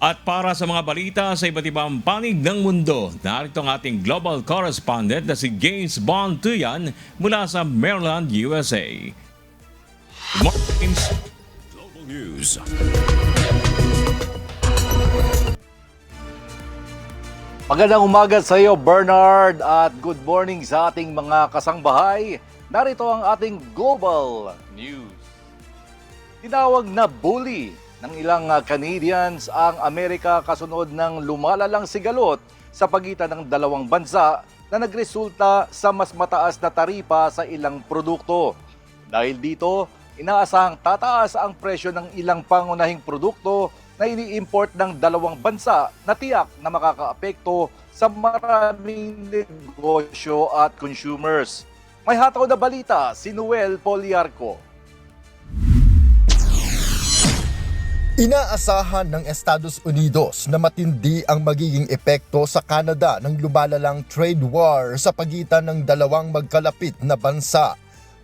At para sa mga balita sa iba't ibang panig ng mundo, narito ang ating global correspondent na si James Bond Tuyan mula sa Maryland, USA. Good morning, Global News. Magandang umaga sa iyo, Bernard, at good morning sa ating mga kasangbahay. Narito ang ating Global News. Tinawag na bully ng ilang Canadians ang Amerika kasunod ng lumalalang sigalot sa pagitan ng dalawang bansa na nagresulta sa mas mataas na taripa sa ilang produkto. Dahil dito, inaasahang tataas ang presyo ng ilang pangunahing produkto na ini-import ng dalawang bansa na tiyak na makakaapekto sa maraming negosyo at consumers. May hataw na balita si Noel Poliarco. Inaasahan ng Estados Unidos na matindi ang magiging epekto sa Canada ng lumalalang trade war sa pagitan ng dalawang magkalapit na bansa.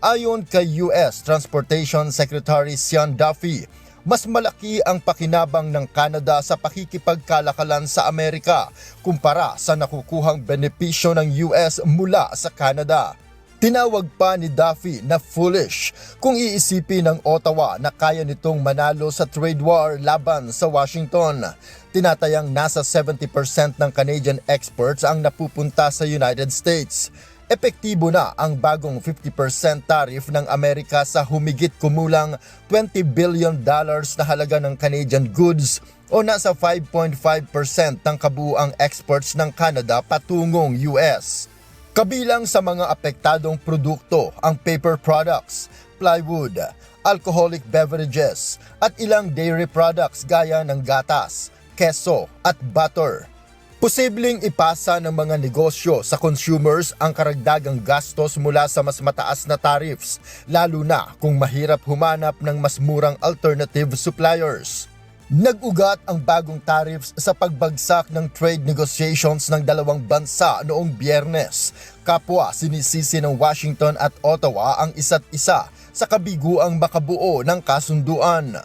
Ayon kay US Transportation Secretary Sean Duffy, mas malaki ang pakinabang ng Canada sa pakikipagkalakalan sa Amerika kumpara sa nakukuhang benepisyo ng US mula sa Canada. Tinawag pa ni Duffy na foolish kung iisipin ng Ottawa na kaya nitong manalo sa trade war laban sa Washington. Tinatayang nasa 70% ng Canadian exports ang napupunta sa United States. Epektibo na ang bagong 50% tariff ng Amerika sa humigit kumulang $20 billion na halaga ng Canadian goods o nasa 5.5% ng kabuuang exports ng Canada patungong US. Kabilang sa mga apektadong produkto ang paper products, plywood, alcoholic beverages at ilang dairy products gaya ng gatas, keso at butter. Posibleng ipasa ng mga negosyo sa consumers ang karagdagang gastos mula sa mas mataas na tariffs, lalo na kung mahirap humanap ng mas murang alternative suppliers. Nag-ugat ang bagong tariffs sa pagbagsak ng trade negotiations ng dalawang bansa noong Biyernes. Kapwa sinisisi ng Washington at Ottawa ang isa't isa sa kabiguang makabuo ng kasunduan.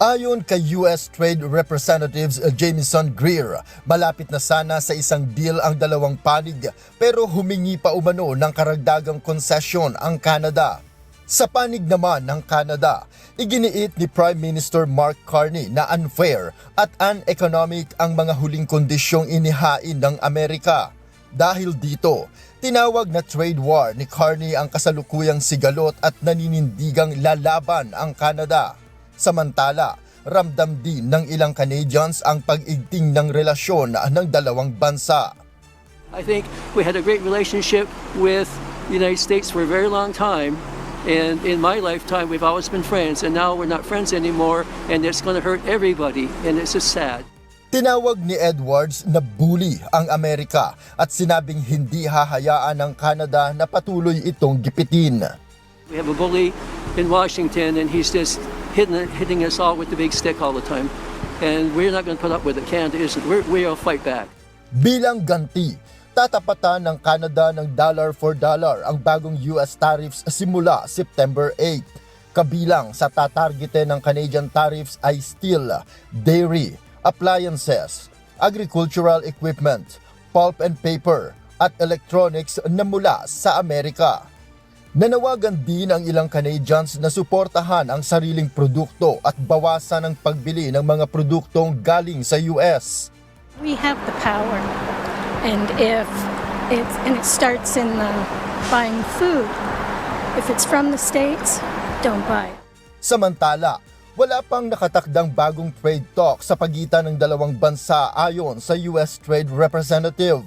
Ayon kay US Trade Representatives Jamieson Greer, malapit na sana sa isang deal ang dalawang panig pero humingi pa umano ng karagdagang konsesyon ang Canada. Sa panig naman ng Canada, iginiit ni Prime Minister Mark Carney na unfair at uneconomic ang mga huling kondisyong inihain ng Amerika. Dahil dito, tinawag na trade war ni Carney ang kasalukuyang sigalot at naninindigang lalaban ang Canada. Samantala, ramdam din ng ilang Canadians ang pag-igting ng relasyon ng dalawang bansa. I think we had a great relationship with the United States for a very long time. And in my lifetime, we've always been friends, and now we're not friends anymore, and it's going to hurt everybody, and it's just sad. Tinawag ni Edwards na bully ang Amerika at sinabing hindi hahayaan ng Canada na patuloy itong gipitin. We have a bully in Washington, and he's just hitting us all with the big stick all the time, and we're not going to put up with it. Canada isn't. We'll fight back. Bilang ganti, tatapatan ng Canada ng dollar for dollar ang bagong US tariffs simula September 8. Kabilang sa tatargete ng Canadian tariffs ay steel, dairy, appliances, agricultural equipment, pulp and paper, at electronics na mula sa Amerika. Nanawagan din ang ilang Canadians na suportahan ang sariling produkto at bawasan ang pagbili ng mga produktong galing sa US. We have the power. And it starts in buying food. If it's from the States, don't buy. Samantala, wala pang nakatakdang bagong trade talk sa pagitan ng dalawang bansa ayon sa US Trade Representative.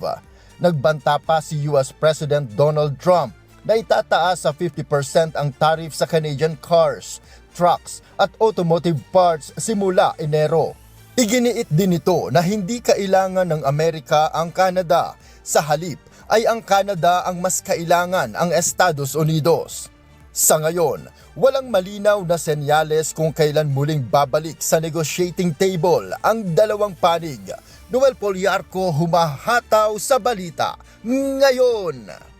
Nagbanta pa si US President Donald Trump na itataas sa 50% ang tariff sa Canadian cars, trucks at automotive parts simula Enero. Iginiit din ito na hindi kailangan ng Amerika ang Canada. Sa halip ay ang Canada ang mas kailangan ang Estados Unidos. Sa ngayon, walang malinaw na senyales kung kailan muling babalik sa negotiating table ang dalawang panig. Noel Poliarco, humahataw sa balita ngayon.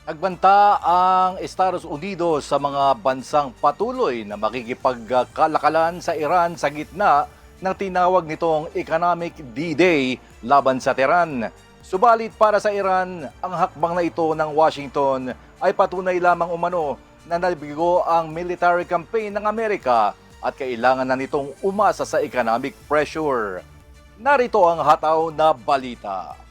Nagbanta ang Estados Unidos sa mga bansang patuloy na makikipagkalakalan sa Iran sa gitna ng tinawag nitong Economic D-Day laban sa Tehran. Subalit para sa Iran, ang hakbang na ito ng Washington ay patunay lamang umano na nabigo ang military campaign ng Amerika at kailangan na nitong umasa sa economic pressure. Narito ang hataw na balita.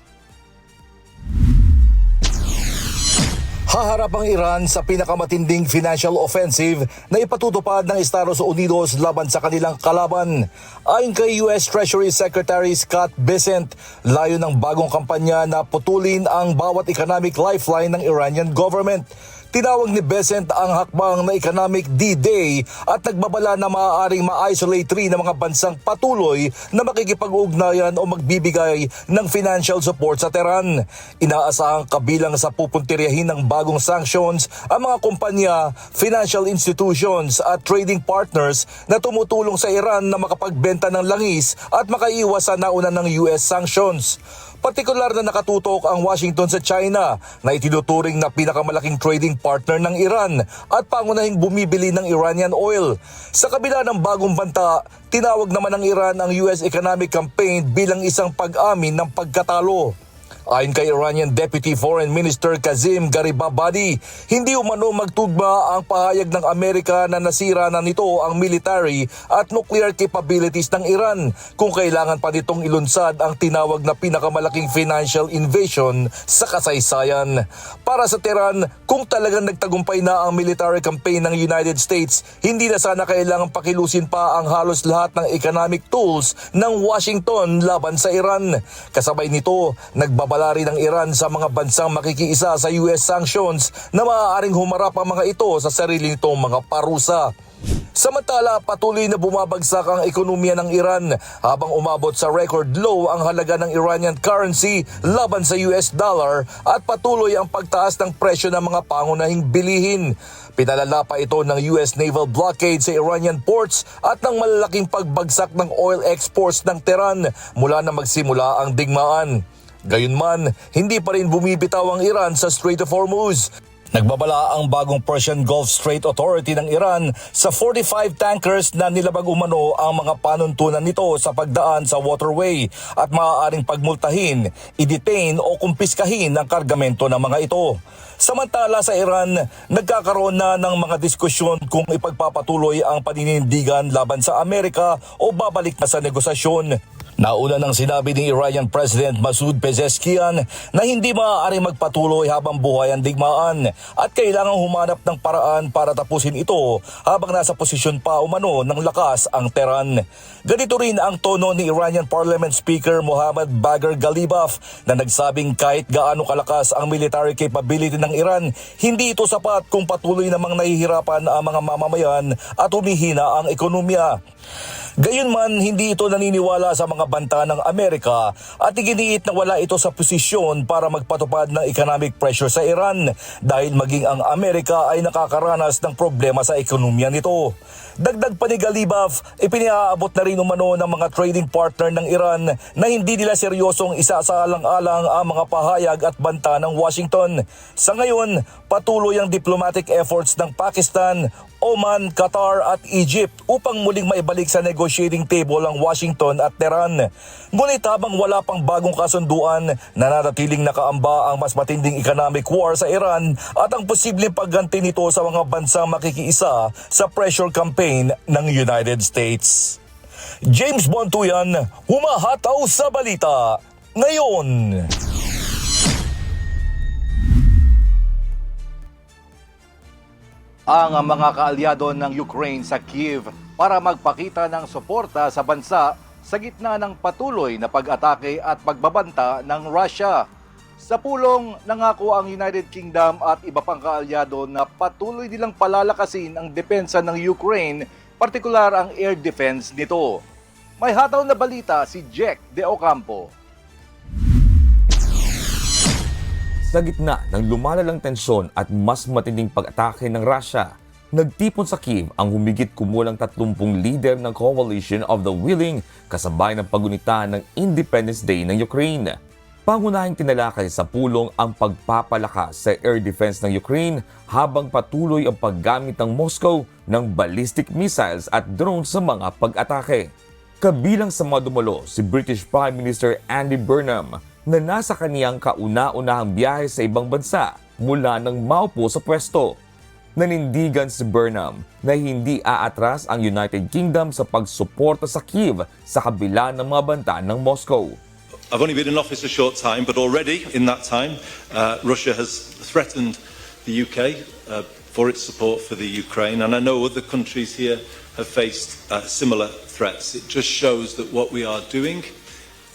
Haharap ang Iran sa pinakamatinding financial offensive na ipatutupad ng Estados Unidos laban sa kanilang kalaban. Ayon kay US Treasury Secretary Scott Bessent, layo ng bagong kampanya na putulin ang bawat economic lifeline ng Iranian government. Tinawag ni Bessent ang hakbang na Economic D-Day at nagbabala na maaaring ma-isolate rin ng mga bansang patuloy na makikipag-ugnayan o magbibigay ng financial support sa Tehran. Inaasahang kabilang sa pupuntiryahin ng bagong sanctions ang mga kumpanya, financial institutions at trading partners na tumutulong sa Iran na makapagbenta ng langis at makaiwas sa nauna ng US sanctions. Partikular na nakatutok ang Washington sa China na itinuturing na pinakamalaking trading partner ng Iran at pangunahing bumibili ng Iranian oil. Sa kabila ng bagong banta, tinawag naman ng Iran ang US economic campaign bilang isang pag-amin ng pagkatalo. Ayon kay Iranian Deputy Foreign Minister Kazim Garibabadi, hindi umano magtugma ang pahayag ng Amerika na nasira na nito ang military at nuclear capabilities ng Iran kung kailangan pa nitong ilunsad ang tinawag na pinakamalaking financial invasion sa kasaysayan. Para sa Tehran, kung talagang nagtagumpay na ang military campaign ng United States, hindi na sana kailangan pakilusin pa ang halos lahat ng economic tools ng Washington laban sa Iran. Kasabay nito, nagbabala rin ng Iran sa mga bansang makikiisa sa US sanctions na maaaring humarap ang mga ito sa sarili nitong mga parusa. Samantala, patuloy na bumabagsak ang ekonomiya ng Iran habang umabot sa record low ang halaga ng Iranian currency laban sa US dollar at patuloy ang pagtaas ng presyo ng mga pangunahing bilihin. Pinalala pa ito ng US naval blockade sa Iranian ports at ng malalaking pagbagsak ng oil exports ng Tehran mula na magsimula ang digmaan. Gayunman, hindi pa rin bumibitaw ang Iran sa Strait of Hormuz. Nagbabala ang bagong Persian Gulf Strait Authority ng Iran sa 45 tankers na nilabag umano ang mga panuntunan nito sa pagdaan sa waterway at maaaring pagmultahin, i-detain o kumpiskahin ang kargamento ng mga ito. Samantala sa Iran, nagkakaroon na ng mga diskusyon kung ipagpapatuloy ang paninindigan laban sa Amerika o babalik na sa negosasyon. Nauna nang sinabi ni Iranian President Masoud Pezeshkian na hindi maaari magpatuloy habang buhay ang digmaan at kailangang humanap ng paraan para tapusin ito habang nasa posisyon pa umano ng lakas ang Tehran. Ganito rin ang tono ni Iranian Parliament Speaker Mohammad Bagher Ghalibaf na nagsabing kahit gaano kalakas ang military capability ng Iran, hindi ito sapat kung patuloy namang nahihirapan ang mga mamamayan at humihina ang ekonomiya. Gayunman, hindi ito naniniwala sa mga banta ng Amerika at iginiit na wala ito sa posisyon para magpatupad ng economic pressure sa Iran dahil maging ang Amerika ay nakakaranas ng problema sa ekonomiya nito. Dagdag pa ni Ghalibaf, ipinaabot na rin umano ng mga trading partner ng Iran na hindi nila seryosong isasaalang-alang ang mga pahayag at banta ng Washington. Sa ngayon, patuloy ang diplomatic efforts ng Pakistan, Oman, Qatar at Egypt upang muling maibalik sa negotiating table ang Washington at Tehran. Ngunit habang wala pang bagong kasunduan, nananatiling nakaamba ang mas matinding economic war sa Iran at ang posibleng pagganti nito sa mga bansang makikiisa sa pressure campaign ng United States. James Bontuyan, humahataw sa balita ngayon. Ang mga kaalyado ng Ukraine sa Kyiv para magpakita ng suporta sa bansa sa gitna ng patuloy na pag-atake at pagbabanta ng Russia. Sa pulong, nangako ang United Kingdom at iba pang kaalyado na patuloy nilang palalakasin ang depensa ng Ukraine, partikular ang air defense nito. May hataw na balita si Jack De Ocampo. Sa gitna ng lumalalang tensyon at mas matinding pag-atake ng Russia, nagtipon sa Kyiv ang humigit kumulang 30 leader ng Coalition of the Willing kasabay ng pagunita ng Independence Day ng Ukraine. Pangunahing tinalakay sa pulong ang pagpapalakas sa air defense ng Ukraine habang patuloy ang paggamit ng Moscow ng ballistic missiles at drones sa mga pag-atake. Kabilang sa mga dumalo si British Prime Minister Andy Burnham na nasa kaniyang kauna-unahang biyahe sa ibang bansa mula nang maupo sa pwesto. Nanindigan si Burnham na hindi aatras ang United Kingdom sa pagsuporta sa Kyiv sa kabila ng mga banta ng Moscow. I've only been in office a short time, but already in that time, Russia has threatened the UK for its support for the Ukraine, and I know other countries here have faced similar threats. It just shows that what we are doing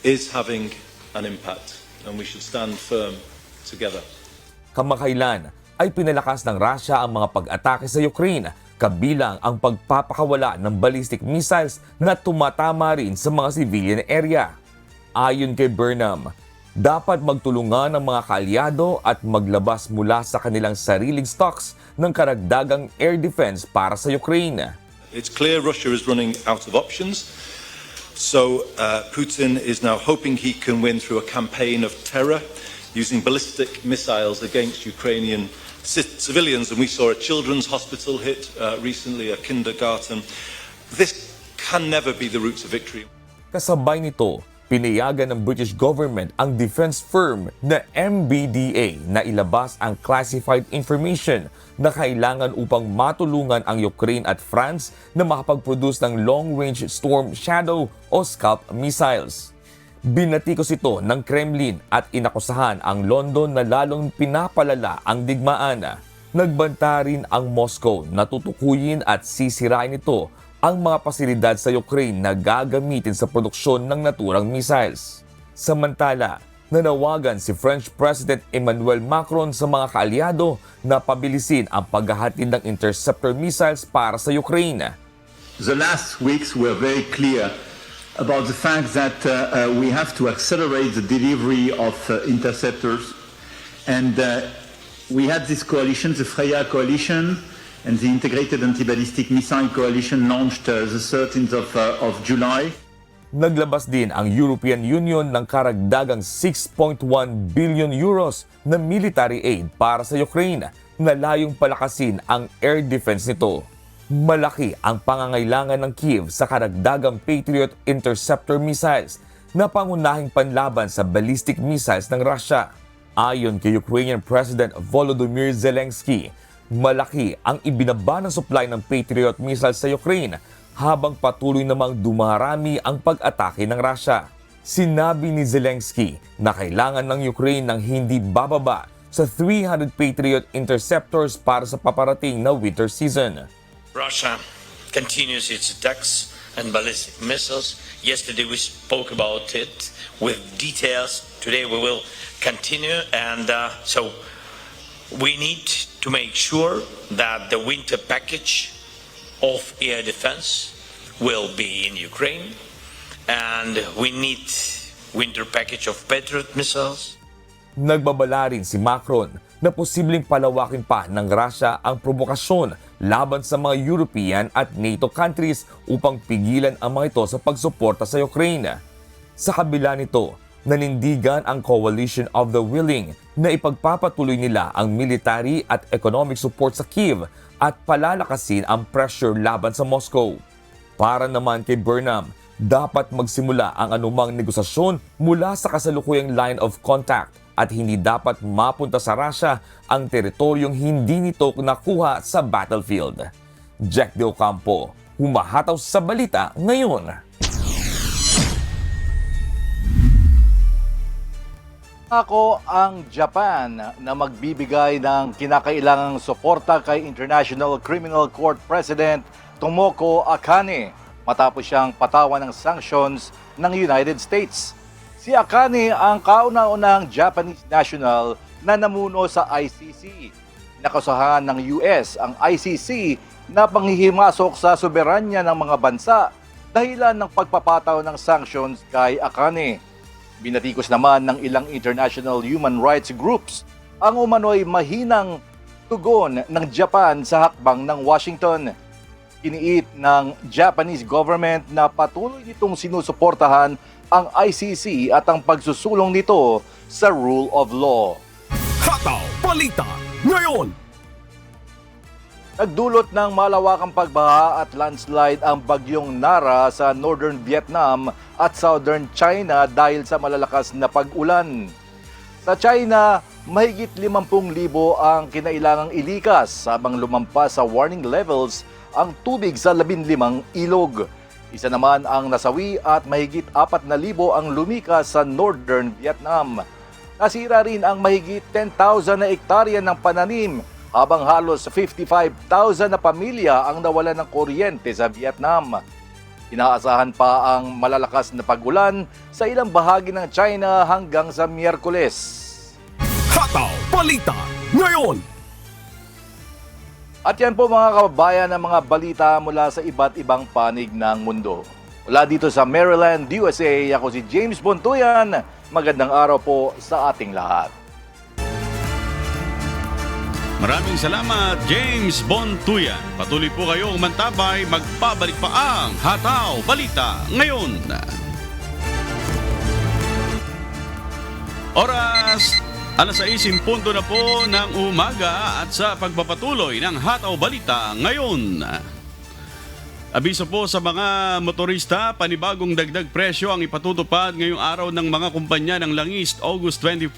is having an impact, and we should stand firm together. Kamakailan ay pinalakas ng Russia ang mga pag-atake sa Ukraine, kabilang ang pagpapakawala ng ballistic missiles na tumatama rin sa mga civilian area. Ayon kay Burnham, dapat magtulungan ang mga kaalyado at maglabas mula sa kanilang sariling stocks ng karagdagang air defense para sa Ukraine. It's clear Russia is running out of options. So Putin is now hoping he can win through a campaign of terror, using ballistic missiles against Ukrainian civilians. And we saw a children's hospital hit recently, a kindergarten. This can never be the route to victory. Kasabay nito, pinayagan ng British government ang defense firm na MBDA na ilabas ang classified information na kailangan upang matulungan ang Ukraine at France na makapag-produce ng long-range Storm Shadow o Scalp missiles. Binatikos ito ng Kremlin at inakusahan ang London na lalong pinapalala ang digmaan. Nagbanta rin ang Moscow na tutukuyin at sisirain ito ang mga pasilidad sa Ukraine na gagamitin sa produksyon ng naturang missiles. Samantala, nanawagan si French President Emmanuel Macron sa mga kaalyado na pabilisin ang paghahatid ng interceptor missiles para sa Ukraine. The last weeks were very clear about the fact that we have to accelerate the delivery of interceptors, and we had this coalition, the Freya coalition, and the Integrated Anti-Ballistic Missile Coalition launched the 13th of July. Naglabas din ang European Union ng karagdagang 6.1 billion euros na military aid para sa Ukraine na layong palakasin ang air defense nito. Malaki ang pangangailangan ng Kiev sa karagdagang Patriot interceptor missiles na pangunahing panlaban sa ballistic missiles ng Russia. Ayon kay Ukrainian President Volodymyr Zelensky, malaki ang ibinaba ng supply ng Patriot missiles sa Ukraine habang patuloy namang dumarami ang pag-atake ng Russia. Sinabi ni Zelensky na kailangan ng Ukraine ng hindi bababa sa 300 Patriot interceptors para sa paparating na winter season. Russia continues its attacks and ballistic missiles. Yesterday we spoke about it with details. Today we will continue, and so we need to make sure that the winter package of air defense will be in Ukraine, and we need winter package of Patriot missiles. Nagbabala rin si Macron na posibleng palawakin pa ng Russia ang provokasyon laban sa mga European at NATO countries upang pigilan ang mga ito sa pagsuporta sa Ukraine. Sa kabila nito, nanindigan ang Coalition of the Willing na ipagpapatuloy nila ang military at economic support sa Kiev at palalakasin ang pressure laban sa Moscow. Para naman kay Burnham, dapat magsimula ang anumang negosasyon mula sa kasalukuyang line of contact at hindi dapat mapunta sa Russia ang teritoryong hindi nito nakuha sa battlefield. Jack De Ocampo, humahataw sa balita ngayon. Ako ang Japan na magbibigay ng kinakailangang suporta kay International Criminal Court President Tomoko Akane matapos siyang patawan ng sanctions ng United States. Si Akane ang kauna-unahang Japanese national na namuno sa ICC. Nakasahan ng US ang ICC na panghihimasok sa soberanya ng mga bansa dahilan ng pagpapataw ng sanctions kay Akane. Binatikos naman ng ilang international human rights groups ang umano'y mahinang tugon ng Japan sa hakbang ng Washington. Iniit ng Japanese government na patuloy nitong sinusuportahan ang ICC at ang pagsusulong nito sa rule of law. Hataw Balita ngayon! Nagdulot ng malawakang pagbaha at landslide ang bagyong Nara sa northern Vietnam at southern China dahil sa malalakas na pag-ulan. Sa China, mahigit 50,000 ang kinailangang ilikas habang lumampas sa warning levels ang tubig sa 15 ilog. Isa naman ang nasawi at mahigit 4,000 ang lumikas sa northern Vietnam. Nasira rin ang mahigit 10,000 na ektarya ng pananim habang halos 55,000 na pamilya ang nawalan ng kuryente sa Vietnam. Inaasahan pa ang malalakas na pag-ulan sa ilang bahagi ng China hanggang sa Miyerkules. Hataw Balita ngayon! At yan po mga kababayan ang mga balita mula sa iba't ibang panig ng mundo. Mula dito sa Maryland, USA, ako si James Bontuyan. Magandang araw po sa ating lahat. Maraming salamat, James Bontuyan. Patuloy po kayong mantabay, magbabalik pa ang Hataw Balita ngayon. Oras, 6:00 na po ng umaga at sa pagpapatuloy ng Hataw Balita ngayon. Abiso po sa mga motorista, panibagong dagdag presyo ang ipatutupad ngayong araw ng mga kumpanya ng langis August 25.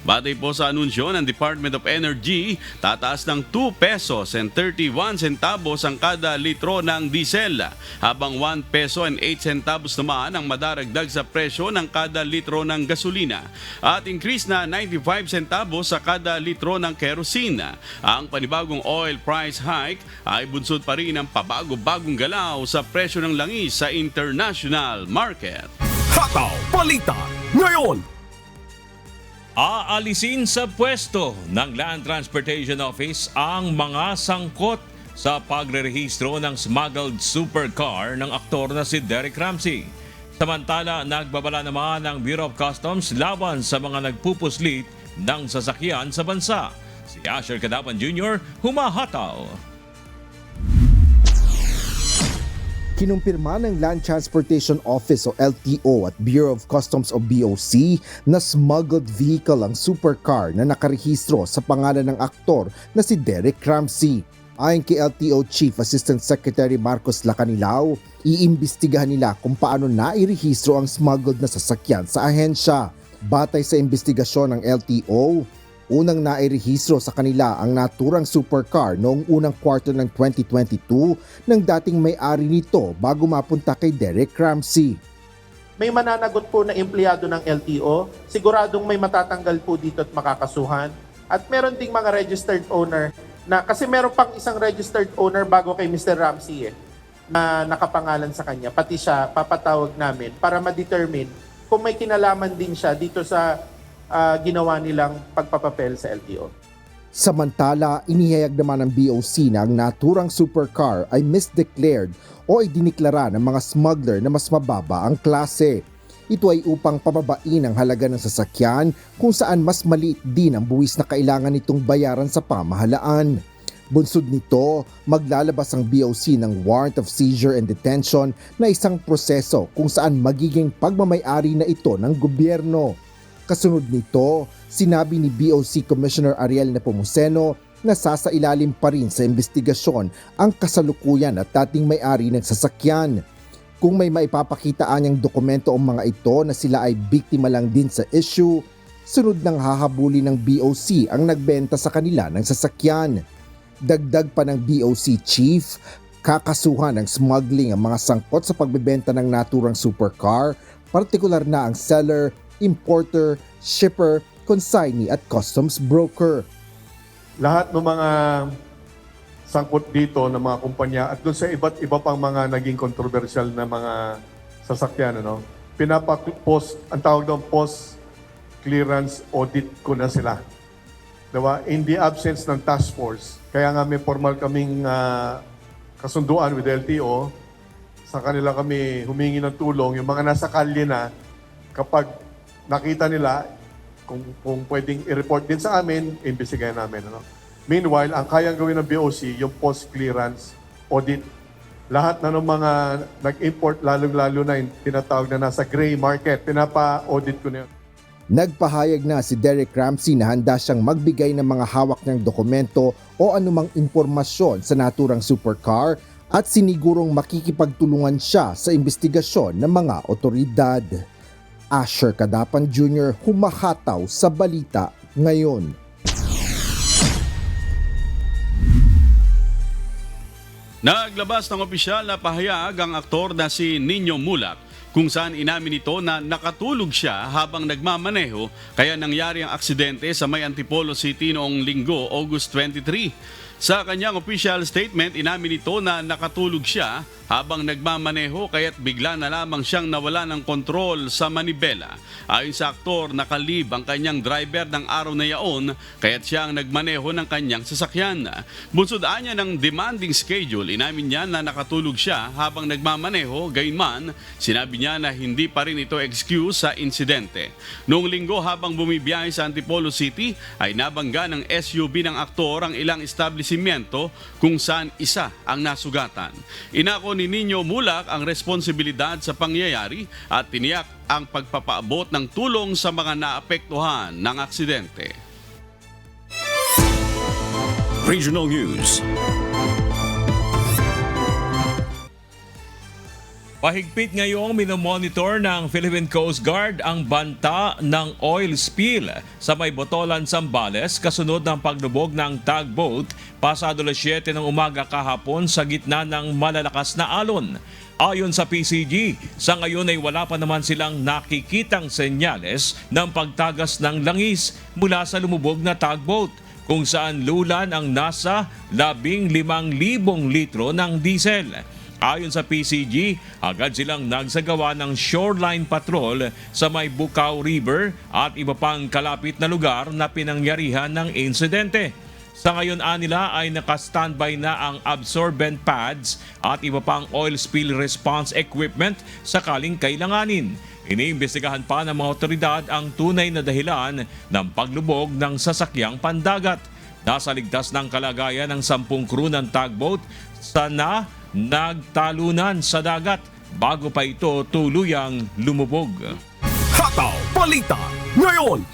Batay po sa anunsyo ng Department of Energy, tataas ng 2 pesos and 31 centavos ang kada litro ng diesel, habang 1 peso and 8 centavos naman ang madaragdag sa presyo ng kada litro ng gasolina at increase na 95 centavos sa kada litro ng kerosene. Ang panibagong oil price hike ay bunsod pa rin ng pabago-bagong galaw sa presyo ng langis sa international market. Hataw Balita ngayon. Aalisin sa pwesto ng Land Transportation Office ang mga sangkot sa pagrerehistro ng smuggled supercar ng aktor na si Derek Ramsey. Samantala, nagbabala naman ang Bureau of Customs laban sa mga nagpupuslit ng sasakyan sa bansa. Si Asher Cadapan Jr. humahataw. Kinumpirma ng Land Transportation Office o LTO at Bureau of Customs o BOC na smuggled vehicle ang supercar na nakarehistro sa pangalan ng aktor na si Derek Ramsey. Ayon kay LTO Chief Assistant Secretary Marcos Lacanilao, iimbestigahan nila kung paano nairehistro ang smuggled na sasakyan sa ahensya. Batay sa investigasyon ng LTO, unang nairehistro sa kanila ang naturang supercar noong unang quarter ng 2022 ng dating may-ari nito bago mapunta kay Derek Ramsey. May mananagot po na empleyado ng LTO, siguradong may matatanggal po dito at makakasuhan. At meron ding mga registered owner na, kasi meron pang isang registered owner bago kay Mr. Ramsey na nakapangalan sa kanya. Pati siya papatawag namin para ma-determine kung may kinalaman din siya dito sa ginawa nilang pagpapapel sa LTO. Samantala, inihayag naman ng BOC na ang naturang supercar ay misdeclared o idiniklara ng mga smuggler na mas mababa ang klase. Ito ay upang pababain ang halaga ng sasakyan kung saan mas maliit din ang buwis na kailangan nitong bayaran sa pamahalaan. Bunsod nito, maglalabas ang BOC ng Warrant of Seizure and Detention na isang proseso kung saan magiging pagmamay-ari na ito ng gobyerno. Kasunod nito, sinabi ni BOC Commissioner Ariel Nepomuceno na sasailalim pa rin sa investigasyon ang kasalukuyan at dating may-ari ng sasakyan. Kung may maipapakita anyang dokumento o mga ito na sila ay biktima lang din sa issue, sunod nang hahabuli ng BOC ang nagbenta sa kanila ng sasakyan. Dagdag pa ng BOC Chief, kakasuhan ng smuggling ang mga sangkot sa pagbebenta ng naturang supercar, partikular na ang seller, importer, shipper, consignee at customs broker. Lahat ng mga sangkot dito ng mga kumpanya at doon sa iba't iba pang mga naging controversial na mga sasakyan, pinapapost, ang tawag doon, post clearance audit ko na sila. Diba? In the absence ng task force, kaya nga may formal kaming kasunduan with LTO, sa kanila kami humingi ng tulong, yung mga nasa kalye na, kapag nakita nila kung pwedeng i-report din sa amin, imbestigahan namin. Meanwhile, ang kayang gawin ng BOC, yung post-clearance audit. Lahat na ng mga nag-import, lalong-lalo na yung tinatawag na nasa gray market, pinapa-audit ko na yun. Nagpahayag na si Derek Ramsey na handa siyang magbigay ng mga hawak niyang dokumento o anumang impormasyon sa naturang supercar at sinigurong makikipagtulungan siya sa investigasyon ng mga otoridad. Asher Cadapan Jr. humahataw sa balita ngayon. Naglabas ng opisyal na pahayag ang aktor na si Nino Mulak kung saan inamin nito na nakatulog siya habang nagmamaneho kaya nangyari ang aksidente sa may Antipolo City noong Linggo, August 23. Sa kanyang official statement, inamin nito na nakatulog siya habang nagmamaneho kaya't bigla na lamang siyang nawala ng kontrol sa manibela. Ayon sa aktor, nakalib ang kanyang driver ng araw na yaon kaya't siya ang nagmaneho ng kanyang sasakyan. Bunsodaan niya ng demanding schedule, inamin niya na nakatulog siya habang nagmamaneho, gayunman sinabi niya na hindi pa rin ito excuse sa insidente. Noong linggo habang bumibiyahe sa Antipolo City ay nabangga ng SUV ng aktor ang ilang establishmento kung saan isa ang nasugatan. Inako ni Nino Mulak ang responsibilidad sa pangyayari at tiniyak ang pagpapaabot ng tulong sa mga naapektuhan ng aksidente. Regional News. Pahigpit ngayong minomonitor ng Philippine Coast Guard ang banta ng oil spill sa may Botolan, Zambales kasunod ng paglubog ng tugboat pasado alas 7 ng umaga kahapon sa gitna ng malalakas na alon. Ayon sa PCG, sa ngayon ay wala pa naman silang nakikitang senyales ng pagtagas ng langis mula sa lumubog na tugboat, kung saan lulan ang nasa 15,000 litro ng diesel. Ayon sa PCG, agad silang nagsagawa ng shoreline patrol sa may Bukaw River at iba pang kalapit na lugar na pinangyarihan ng insidente. Sa ngayon nila ay naka-standby na ang absorbent pads at iba pang oil spill response equipment sakaling kailanganin. Iniimbestigahan pa ng mga otoridad ang tunay na dahilan ng paglubog ng sasakyang pandagat. Nasa ligtas ng kalagayan ng 10 crew ng tugboat sana nagtalunan sa dagat bago pa ito tuluyang lumubog. Hataw Balita ngayon.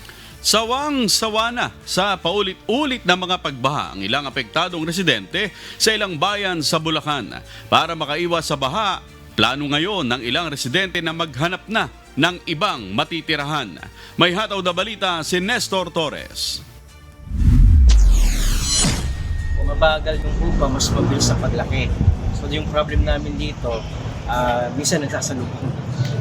Sawang-sawa na sa paulit-ulit na mga pagbaha ang ilang apektadong residente sa ilang bayan sa Bulacan. Para makaiwas sa baha, plano ngayon ng ilang residente na maghanap na ng ibang matitirahan. May hataw na balita si Nestor Torres. Kung mabagal yung upa, mas mabilis sa paglaki. So yung problem namin dito, minsan nagsasalubong.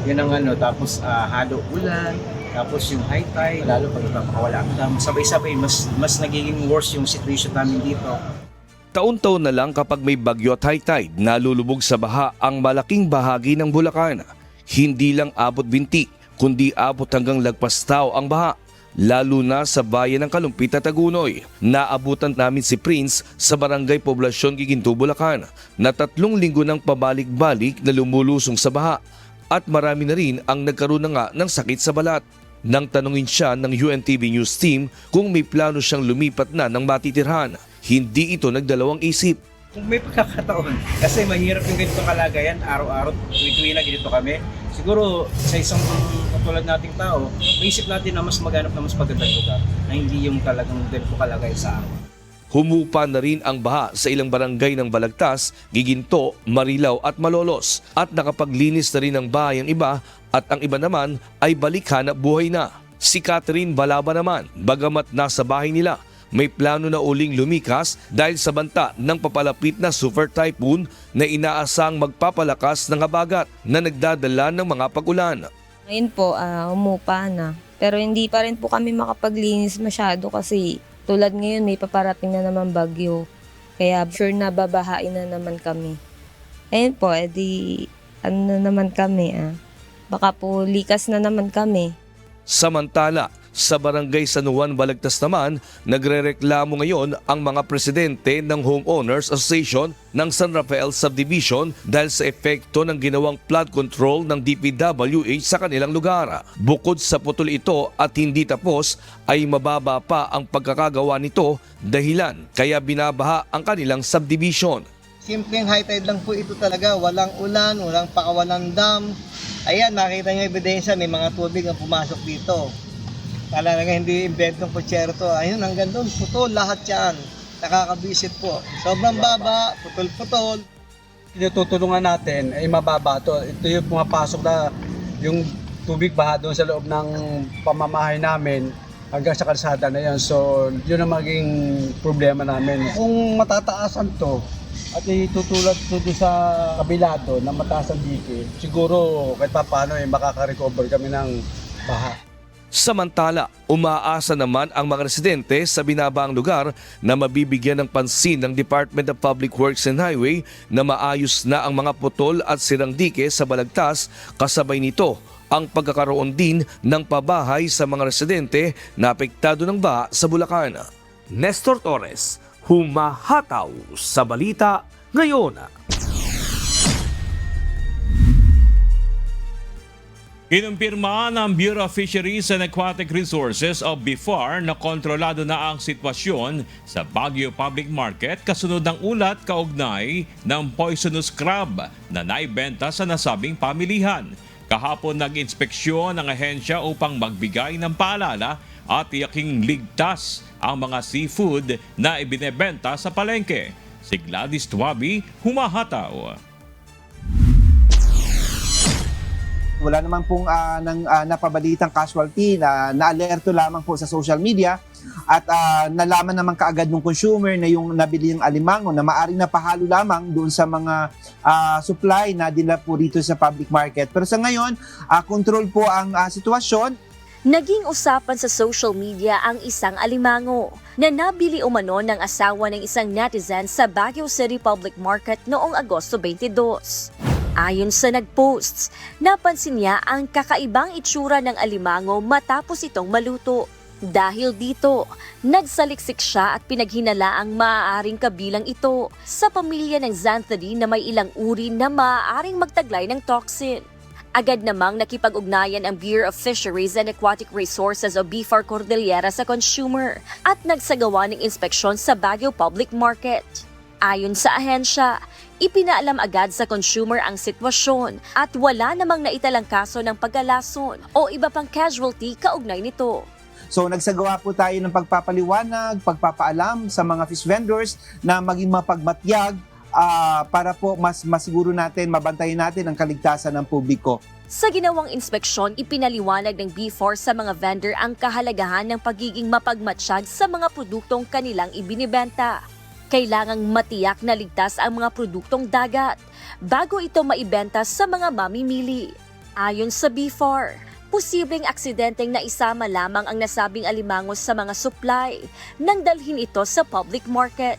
Yun ang tapos halo ulan, tapos yung high tide, lalo pag napakawala ang dam. Sabay-sabay, mas nagiging worse yung situation namin dito. Taon-taon na lang kapag may bagyo at high tide, nalulubog sa baha ang malaking bahagi ng Bulacan. Hindi lang abot binti, kundi abot hanggang lagpastaw ang baha. Lalo na sa bayan ng Kalumpit at Tagunoy. Naabutan namin si Prince sa Barangay Poblasyon, Giginto, Bulacan na 3 linggo ng pabalik-balik na lumulusong sa baha at marami na rin ang nagkaroon na nga ng sakit sa balat. Nang tanungin siya ng UNTV News Team kung may plano siyang lumipat na ng matitirhan, hindi ito nagdalawang isip. Kung may pagkakataon, kasi mahirap yung ganitong kalagayan, araw-araw, tuwi-tuwi na ganito kami. Siguro sa isang katulad nating tao, maisip natin na mas maghanap na mas magandang lugar, na hindi yung talagang ganito kalagay sa amin. Humupa na rin ang baha sa ilang barangay ng Balagtas, Giginto, Marilao at Malolos at nakapaglinis na rin ang bahay ang iba at ang iba naman ay balik-hanap buhay na. Si Catherine Balaba naman, bagamat nasa bahay nila, may plano na uling lumikas dahil sa banta ng papalapit na super typhoon na inaasang magpapalakas ng habagat na nagdadala ng mga pag-ulan. Ngayon po, umupa na. Pero hindi pa rin po kami makapaglinis masyado kasi tulad ngayon may paparating na naman bagyo. Kaya sure na babahain na naman kami. Ayun po, ano na naman kami. Baka po likas na naman kami. Samantala, sa Barangay San Juan, Balagtas naman, nagrereklamo ngayon ang mga presidente ng Homeowners Association ng San Rafael Subdivision dahil sa epekto ng ginawang flood control ng DPWH sa kanilang lugar. Bukod sa putol ito at hindi tapos, ay mababa pa ang pagkakagawa nito dahilan kaya binabaha ang kanilang subdivision. Simpleng high tide lang po ito talaga, walang ulan, walang pakawalan dam. Ayan, makita nyo ebidensya, may mga tubig ang pumasok dito. Talaga hindi inventong kutsero to. Ayun, hanggang doon, putol, lahat yan. Nakakabisit po. Sobrang baba, putol-putol. Tinutulungan natin ay mababa to. Ito yung pumapasok na yung tubig baha doon sa loob ng pamamahay namin hanggang sa kalsada na yan. So, yun ang maging problema namin. Kung matataasan to, at itutulad to doon sa kabila to na mataas ang dike, siguro kahit pa paano makaka-recover kami ng baha. Samantala, umaasa naman ang mga residente sa binabaang lugar na mabibigyan ng pansin ng Department of Public Works and Highway na maayos na ang mga putol at sirang dike sa balagtas, kasabay nito ang pagkakaroon din ng pabahay sa mga residente na apektado ng baha sa Bulacan. Nestor Torres, humahataw sa balita ngayon. Kinumpirma ng Bureau of Fisheries and Aquatic Resources o BIFAR na kontrolado na ang sitwasyon sa Baguio Public Market kasunod ng ulat kaugnay ng poisonous crab na naibenta sa nasabing pamilihan. Kahapon nag-inspeksyon ang ahensya upang magbigay ng paalala at tiyaking ligtas ang mga seafood na ibinebenta sa palengke. Si Gladys Tuabi, humahataw. Wala naman pong napabalitang casualty na naalerto lamang po sa social media at nalaman naman kaagad ng consumer na yung nabili ng alimango na maaring napahalo lamang doon sa mga supply na dila po rito sa public market. Pero sa ngayon, control po ang sitwasyon. Naging usapan sa social media ang isang alimango na nabili umano ng asawa ng isang netizen sa Baguio City Public Market noong Agosto 22. Ayon sa nagposts, napansin niya ang kakaibang itsura ng alimango matapos itong maluto. Dahil dito, nagsaliksik siya at pinaghinala ang maaaring kabilang ito sa pamilya ng xanthid na may ilang uri na maaaring magtaglay ng toxin. Agad namang nakipag-ugnayan ang Bureau of Fisheries and Aquatic Resources o BIFAR Cordillera sa consumer at nagsagawa ng inspeksyon sa Baguio Public Market. Ayon sa ahensya, ipinaalam agad sa consumer ang sitwasyon at wala namang naitalang kaso ng pagkalason o iba pang casualty kaugnay nito. So nagsagawa po tayo ng pagpapaliwanag, pagpapaalam sa mga fish vendors na maging mapagmatyag para po mas masiguro natin, mabantayan natin ang kaligtasan ng publiko. Sa ginawang inspeksyon, ipinaliwanag ng BIFAR sa mga vendor ang kahalagahan ng pagiging mapagmatsyag sa mga produktong kanilang ibinibenta. Kailangang matiyak na ligtas ang mga produktong dagat bago ito maibenta sa mga mamimili. Ayon sa BIFAR, posibleng aksidenteng naisama lamang ang nasabing alimango sa mga supply nang dalhin ito sa public market.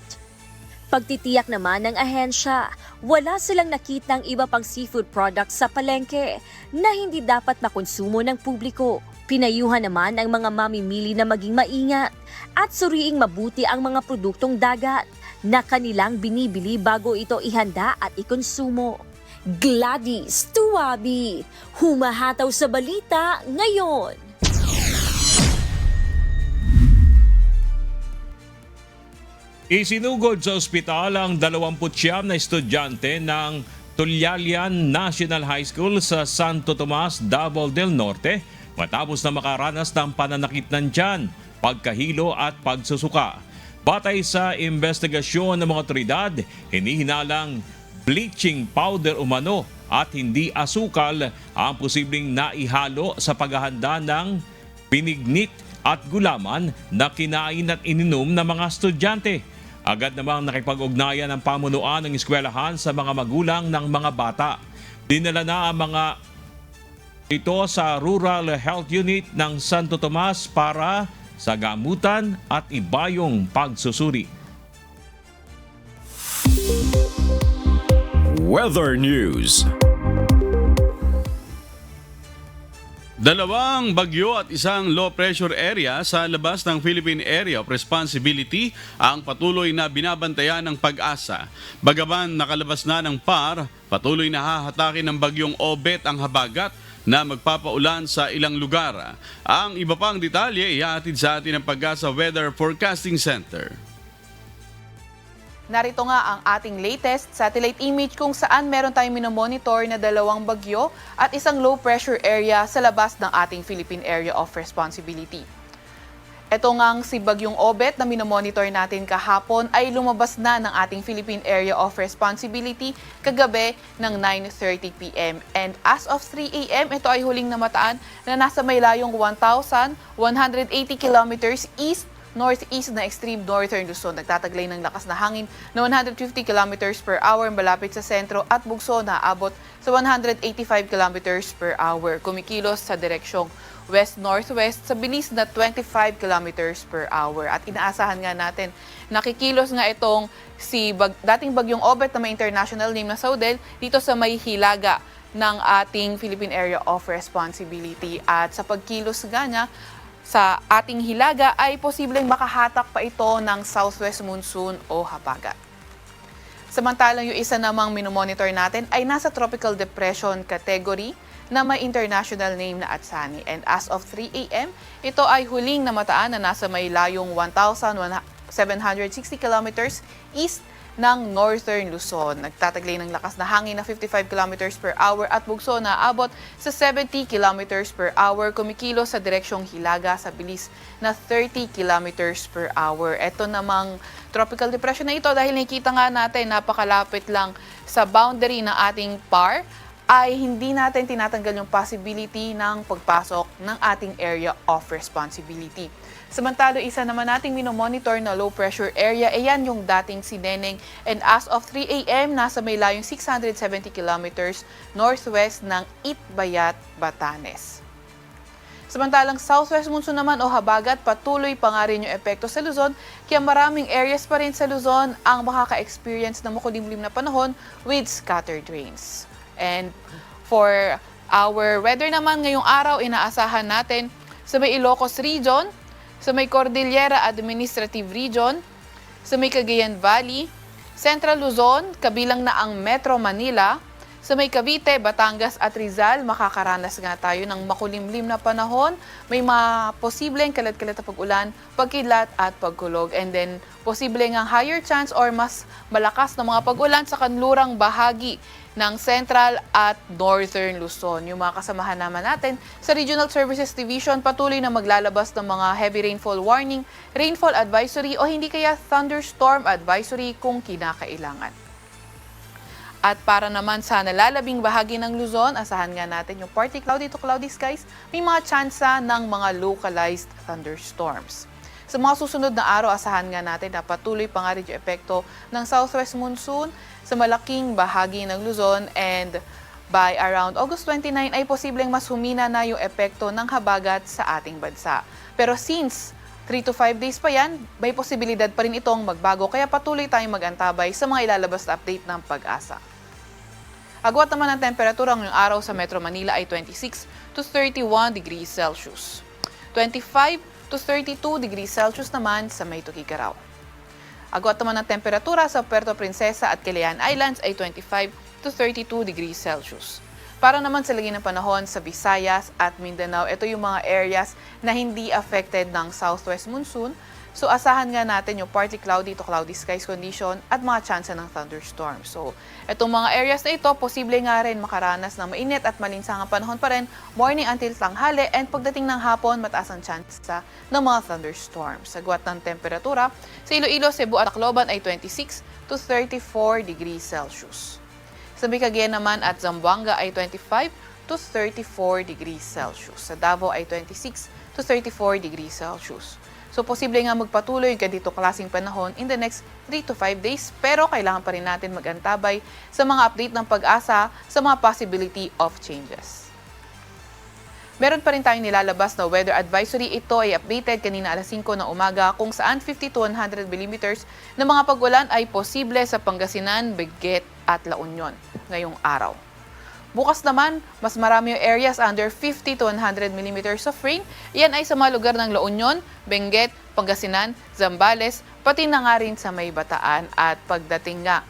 Pagtitiyak naman ng ahensya, wala silang nakitang iba pang seafood products sa palengke na hindi dapat makonsumo ng publiko. Pinayuhan naman ang mga mamimili na maging maingat at suriing mabuti ang mga produktong dagat na kanilang binibili bago ito ihanda at ikonsumo. Gladys Tuabi, humahataw sa balita ngayon. Isinugod sa ospital ang 29 na estudyante ng Tulyalian National High School sa Santo Tomas, Davao del Norte matapos na makaranas ng pananakit ng tiyan, pagkahilo at pagsusuka. Batay sa investigasyon ng mga otoridad, hinihinalang bleaching powder umano at hindi asukal ang posibleng naihalo sa paghahanda ng binignit at gulaman na kinain at ininom ng mga estudyante. Agad namang nakipag-ugnayan ang pamunuan ng eskwelahan sa mga magulang ng mga bata. Dinala na ang mga ito sa Rural Health Unit ng Santo Tomas para sa gamutan at ibayong pagsusuri. Weather News. Dalawang bagyo at isang low pressure area sa labas ng Philippine Area of Responsibility ang patuloy na binabantayan ng Pag-asa. Bagaman nakalabas na ng PAR, patuloy na hahatakin ng bagyong Obet ang habagat na magpapaulan sa ilang lugar. Ang iba pang detalye ihahatid sa atin ng Pag-asa Weather Forecasting Center. Narito nga ang ating latest satellite image kung saan meron tayong minomonitor na dalawang bagyo at isang low pressure area sa labas ng ating Philippine Area of Responsibility. Ito ngang si Bagyong Obet na minomonitor natin kahapon ay lumabas na ng ating Philippine Area of Responsibility kagabi ng 9:30 p.m. And as of 3 a.m., ito ay huling namataan na nasa may layong 1,180 kilometers east northeast na extreme northern Luzon. Nagtataglay ng lakas na hangin na 150 km per hour malapit sa sentro at bugso na abot sa 185 km per hour. Kumikilos sa direksyong west-northwest sa bilis na 25 km per hour. At inaasahan nga natin, nakikilos nga itong dating bagyong Obet na may international name na Saudel dito sa may hilaga ng ating Philippine Area of Responsibility. At sa pagkilos nga niya sa ating hilaga ay posibleng makahatak pa ito ng southwest monsoon o habagat. Samantalang yung isa namang minomonitor natin ay nasa tropical depression category na may international name na Atsani. And as of 3 a.m., ito ay huling namataan na nasa may layong 1,760 kilometers east ng northern Luzon. Nagtataglay ng lakas na hangin na 55 km per hour at bugso na abot sa 70 km per hour. Kumikilos sa direksyong hilaga sa bilis na 30 km per hour. Ito namang tropical depression na ito dahil nakikita nga natin napakalapit lang sa boundary ng ating PAR ay hindi natin tinatanggal yung possibility ng pagpasok ng ating area of responsibility. Samantalo, isa naman nating minomonitor na low pressure area, ayan yung dating si Neneng. And as of 3 a.m., nasa may layong 670 kilometers northwest ng Itbayat, Batanes. Samantalang southwest monsoon naman o habagat, patuloy pa nga rin yung epekto sa Luzon, kaya maraming areas pa rin sa Luzon ang makaka-experience ng makulimlim na panahon with scattered rains. And for our weather naman ngayong araw, inaasahan natin sa may Ilocos Region, sa may Cordillera Administrative Region, sa may Cagayan Valley, Central Luzon, kabilang na ang Metro Manila, sa may Cavite, Batangas at Rizal, makakaranas nga tayo ng makulimlim na panahon. May mga posibleng kalat-kalat na pag-ulan, pagkidlat at pagkulog. And then, posible nga higher chance or mas malakas na mga pag-ulan sa kanlurang bahagi ng Central at Northern Luzon. Yung mga kasamahan naman natin sa Regional Services Division patuloy na maglalabas ng mga heavy rainfall warning, rainfall advisory o hindi kaya thunderstorm advisory kung kinakailangan. At para naman sa nalalabing bahagi ng Luzon, asahan nga natin yung partly cloudy to cloudy skies, may mga tsansa ng mga localized thunderstorms. Sa mga susunod na araw, asahan nga natin na patuloy pa nga rin yung epekto ng southwest monsoon sa malaking bahagi ng Luzon, and by around August 29 ay posibleng mas humina na yung epekto ng habagat sa ating bansa. Pero since 3 to 5 days pa yan, may posibilidad pa rin itong magbago, kaya patuloy tayong mag-antabay sa mga ilalabas na update ng Pag-asa. Agwat naman ang temperatura ngayong araw sa Metro Manila ay 26 to 31 degrees Celsius. 25 to 32 degrees Celsius naman sa May Tuguegarao. Agwat naman ang temperatura sa Puerto Princesa at Calayan Islands ay 25 to 32 degrees Celsius. Para naman sa lagi ng panahon sa Visayas at Mindanao, ito yung mga areas na hindi affected ng southwest monsoon. So asahan nga natin yung partly cloudy to cloudy skies condition at mga tsansa ng thunderstorm. So itong mga areas na ito, posible nga rin makaranas ng mainit at malinsangang panahon pa rin morning until tanghali, and pagdating ng hapon, mataas ang tsansa ng mga thunderstorms. Sagwat ng temperatura sa Iloilo, Cebu at Tacloban ay 26 to 34 degrees Celsius. Sa Cagayan naman at Zamboanga ay 25 to 34 degrees Celsius. Sa Davao ay 26 to 34 degrees Celsius. So, posible nga magpatuloy yung ganito klaseng panahon in the next 3 to 5 days, pero kailangan pa rin natin mag-antabay sa mga update ng Pag-asa sa mga possibility of changes. Meron pa rin tayong nilalabas na weather advisory. Ito ay updated kanina alas 5 ng umaga kung saan 50 to 100 mm ng mga pag-ulan ay posible sa Pangasinan, Benguet at La Union ngayong araw. Bukas naman, mas marami yung areas under 50 to 100 mm of rain. Yan ay sa mga lugar ng La Union, Benguet, Pangasinan, Zambales, pati na nga rin sa May Bataan. At pagdating nga,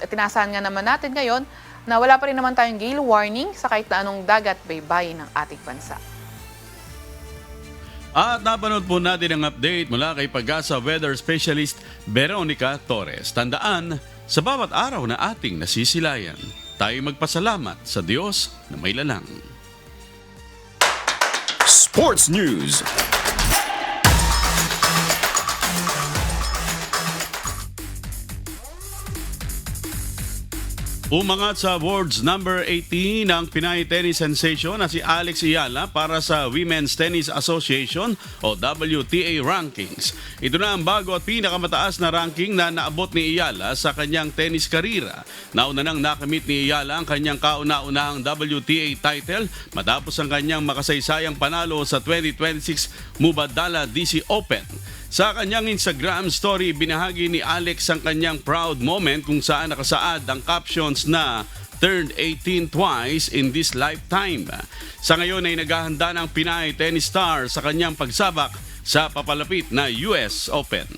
tinasahan nga naman natin ngayon na wala pa rin naman tayong gale warning sa kahit na anong dagat baybayin ng ating bansa. At napanood po natin ang update mula kay Pag-asa Weather Specialist Veronica Torres. Tandaan, sa bawat araw na ating nasisilayan, tayo magpasalamat sa Diyos na may lalang. Sports News. Umangat sa awards number 18 ang Pinay tennis sensation na si Alex Ayala para sa Women's Tennis Association o WTA rankings. Ito na ang bago at pinakamataas na ranking na naabot ni Ayala sa kanyang tennis karira. Nauna nang nakamit ni Ayala ang kanyang kauna-unahang WTA title matapos ang kanyang makasaysayang panalo sa 2026 Mubadala DC Open. Sa kanyang Instagram story, binahagi ni Alex ang kanyang proud moment kung saan nakasaad ang captions na turned 18 twice in this lifetime. Sa ngayon ay naghahanda ng Pinay tennis star sa kanyang pagsabak sa papalapit na US Open.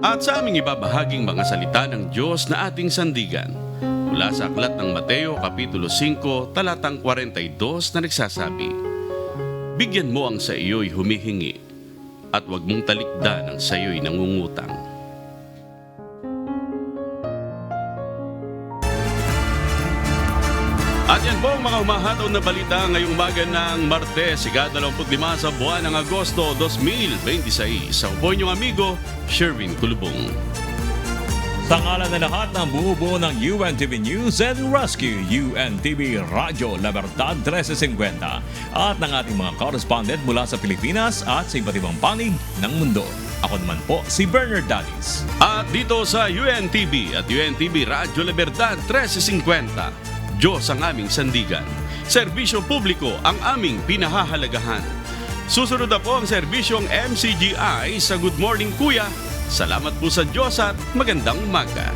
At sa aming ibabahaging mga salita ng Diyos na ating sandigan, mula sa aklat ng Mateo Kapitulo 5, talatang 42 na nagsasabi, bigyan mo ang sa iyo'y humihingi at huwag mong talikdan ang sa iyo'y nangungutang. At yan po ang mga umahataw na balita ngayong umaga ng Martes, ika-25 sa buwan ng Agosto 2026. Ako po inyong amigo, Sherwin Kulubong. Sa ngalan na lahat ng buo ng UNTV News and Rescue, UNTV Radyo Libertad 1350 at ng ating mga correspondent mula sa Pilipinas at sa iba't ibang panig ng mundo. Ako naman po si Bernard Dalis. At dito sa UNTV at UNTV Radyo Libertad 1350, Diyos ang aming sandigan. Serbisyo publiko ang aming pinahahalagahan. Susunod na po ang serbisyong MCGI sa Good Morning Kuya. Salamat po sa Diyos at magandang umaga.